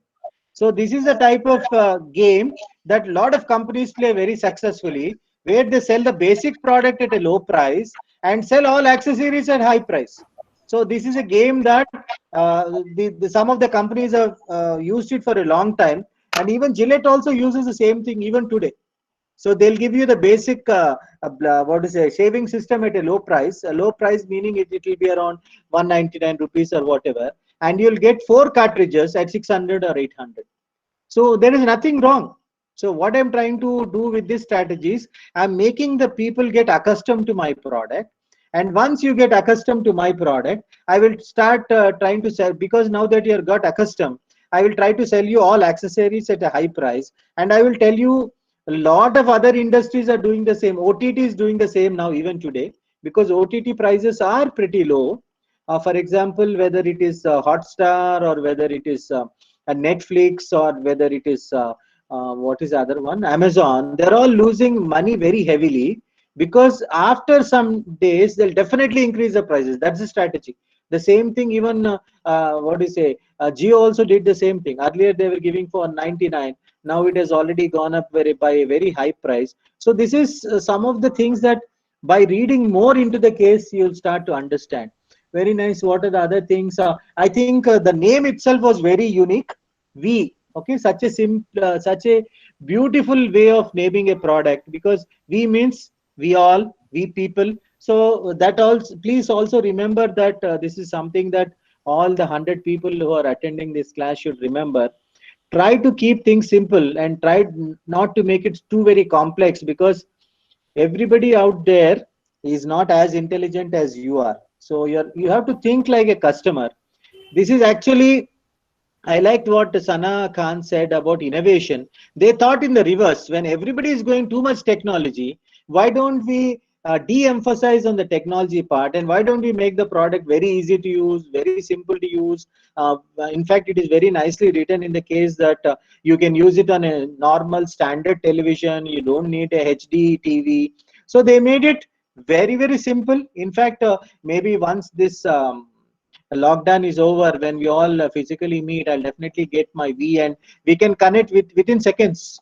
So this is the type of game that a lot of companies play very successfully, where they sell the basic product at a low price and sell all accessories at high price. So this is a game that some of the companies have used it for a long time, and even Gillette also uses the same thing even today. So they'll give you the basic what is a shaving system at a low price. A low price meaning it will be around 199 rupees or whatever, and you'll get 4 cartridges at 600 or 800. So there is nothing wrong. So what I'm trying to do with this strategy is I'm making the people get accustomed to my product. And once you get accustomed to my product, I will start trying to sell, because now that you have got accustomed, I will try to sell you all accessories at a high price. And I will tell you a lot of other industries are doing the same. OTT is doing the same now even today, because OTT prices are pretty low. For example, whether it is Hotstar or whether it is Netflix or whether it is what is the other one, Amazon, they're all losing money very heavily, because after some days they'll definitely increase the prices. That's the strategy. The same thing even what do you say, Jio also did the same thing. Earlier they were giving for 99, now it has already gone up by a very high price. So this is some of the things that by reading more into the case you'll start to understand. Very nice. What are the other things? I think the name itself was very unique. We, okay, such a beautiful way of naming a product, because we means we all, we people. So that also, please also remember that this is something that all the 100 people who are attending this class should remember. Try to keep things simple and try not to make it too very complex, because everybody out there is not as intelligent as you are. So you have to think like a customer. This is actually, I liked what Sana Khan said about innovation. They thought in the reverse. When everybody is going too much technology, why don't we de-emphasize on the technology part, and why don't we make the product very easy to use, very simple to use? In fact, it is very nicely written in the case that you can use it on a normal standard television. You don't need a HD TV. So they made it very simple. In fact, maybe once this lockdown is over, when we all physically meet, I'll definitely get my V, and we can connect within seconds.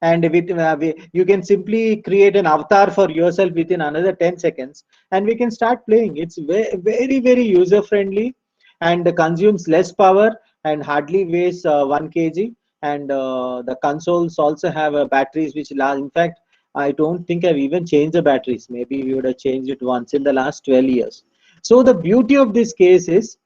And you can simply create an avatar for yourself within another 10 seconds, and we can start playing. It's very user friendly, and consumes less power and hardly weighs 1 kg. And the consoles also have batteries which last, in fact, I don't think I've even changed the batteries. Maybe we would have changed it once in the last 12 years. So the beauty of this case is,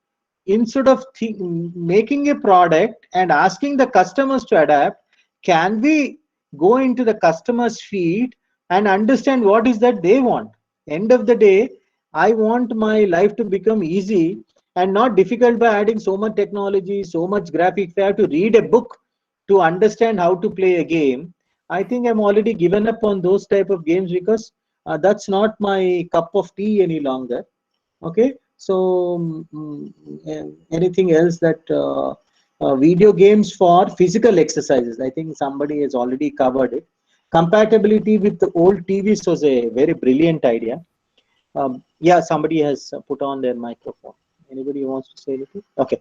instead of making a product and asking the customers to adapt, can we go into the customer's feet and understand what is that they want? End of the day, I want my life to become easy and not difficult by adding so much technology, so much graphics. If I have to read a book to understand how to play a game, I think I'm already given up on those type of games, because that's not my cup of tea any longer. Okay, so anything else that video games for physical exercises. I think somebody has already covered it. Compatibility with the old TVs was a very brilliant idea. Yeah, somebody has put on their microphone. Anybody wants to say anything? Okay.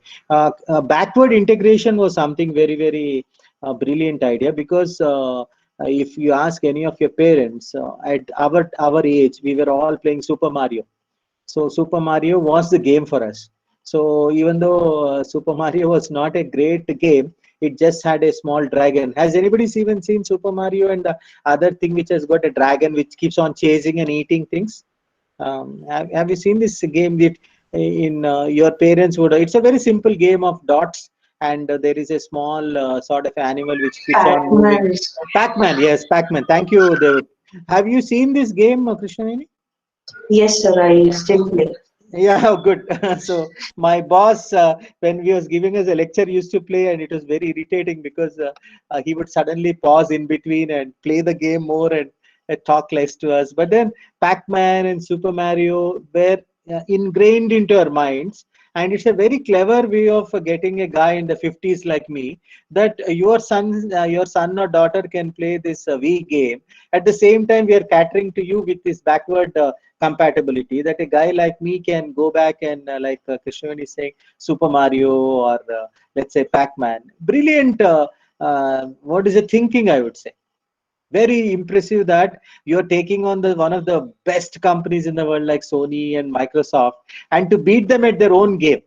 Backward integration was something very, very brilliant idea, because if you ask any of your parents, at our age, we were all playing Super Mario. So Super Mario was the game for us. So even though Super Mario was not a great game, it just had a small dragon. Has anybody even seen Super Mario and the other thing which has got a dragon which keeps on chasing and eating things? Have you seen this game that in your parents would? It's a very simple game of dots, and there is a small sort of animal which keeps on moving. Pac-Man. Pac-Man, yes, Pac-Man. Thank you, David. Have you seen this game, Krishnaveni? Yes, sir. I still play. Yeah, good. So my boss, when he was giving us a lecture, used to play, and it was very irritating because he would suddenly pause in between and play the game more and talk less to us. But then Pac-Man and Super Mario were ingrained into our minds, and it's a very clever way of getting a guy in the 50s like me, that your son or daughter can play this Wii game. At the same time, we are catering to you with this backward compatibility, that a guy like me can go back and like Krishnan is saying, Super Mario or let's say Pac-Man. Brilliant. What is it thinking? I would say very impressive that you're taking on the one of the best companies in the world like Sony and Microsoft, and to beat them at their own game.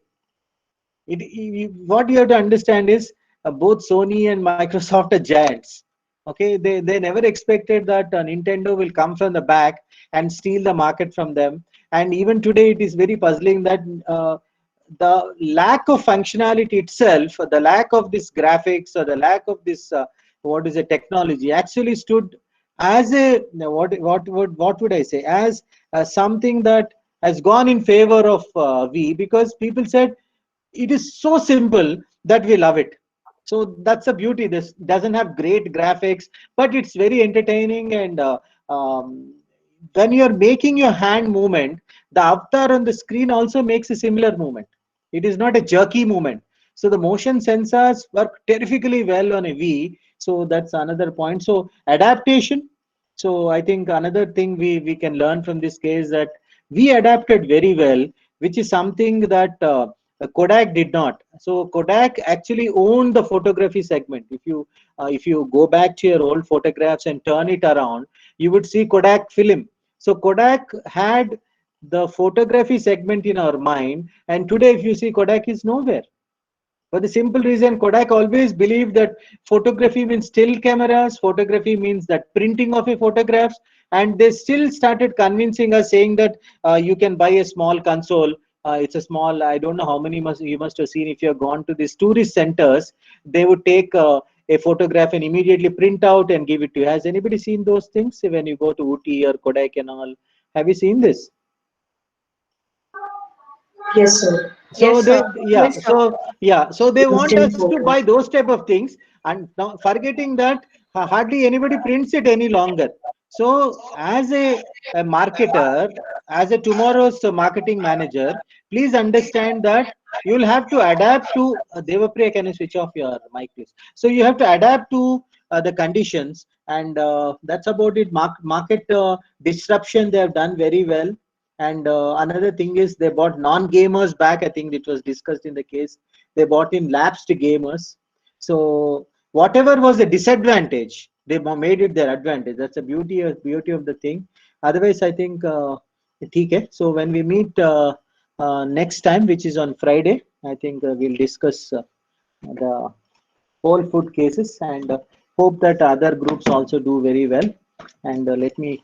What you have to understand is both Sony and Microsoft are giants. Okay, they never expected that Nintendo will come from the back and steal the market from them. And even today, it is very puzzling that the lack of functionality itself, the lack of this graphics or the lack of this what is a technology, actually stood as a what would I say, as something that has gone in favor of Wii, because people said it is so simple that we love it. So that's the beauty. This doesn't have great graphics, but it's very entertaining. And when you're making your hand movement, the avatar on the screen also makes a similar movement. It is not a jerky movement. So the motion sensors work terrifically well on a Wii. So that's another point. So adaptation. So I think another thing we can learn from this case, that we adapted very well, which is something that Kodak did not. So Kodak actually owned the photography segment. If you go back to your old photographs and turn it around, you would see Kodak film. So Kodak had the photography segment in our mind, and today if you see, Kodak is nowhere. For the simple reason, Kodak always believed that photography means still cameras, photography means that printing of a photographs, and they still started convincing us, saying that you can buy a small console. It's a small, I don't know how many you must have seen. If you have gone to these tourist centers, they would take a photograph and immediately print out and give it to you. Has anybody seen those things when you go to Ooty or Kodak and all? Have you seen this? Yes, sir. So Yes, sir. so they want Instant us to photo. buy those type of things, and now forgetting that hardly anybody prints it any longer. So as a marketer, as a tomorrow's marketing manager, please understand that you will have to adapt to Devapriya, can you switch off your mic please? So you have to adapt to the conditions, and that's about it. Market disruption, they have done very well. And another thing is, they bought non-gamers back. I think it was discussed in the case. They bought in lapsed gamers. So whatever was a disadvantage, they made it their advantage. That's the beauty of the thing. Otherwise, I think okay. So when we meet next time, which is on Friday, I think we'll discuss the whole food cases, and hope that other groups also do very well. And let me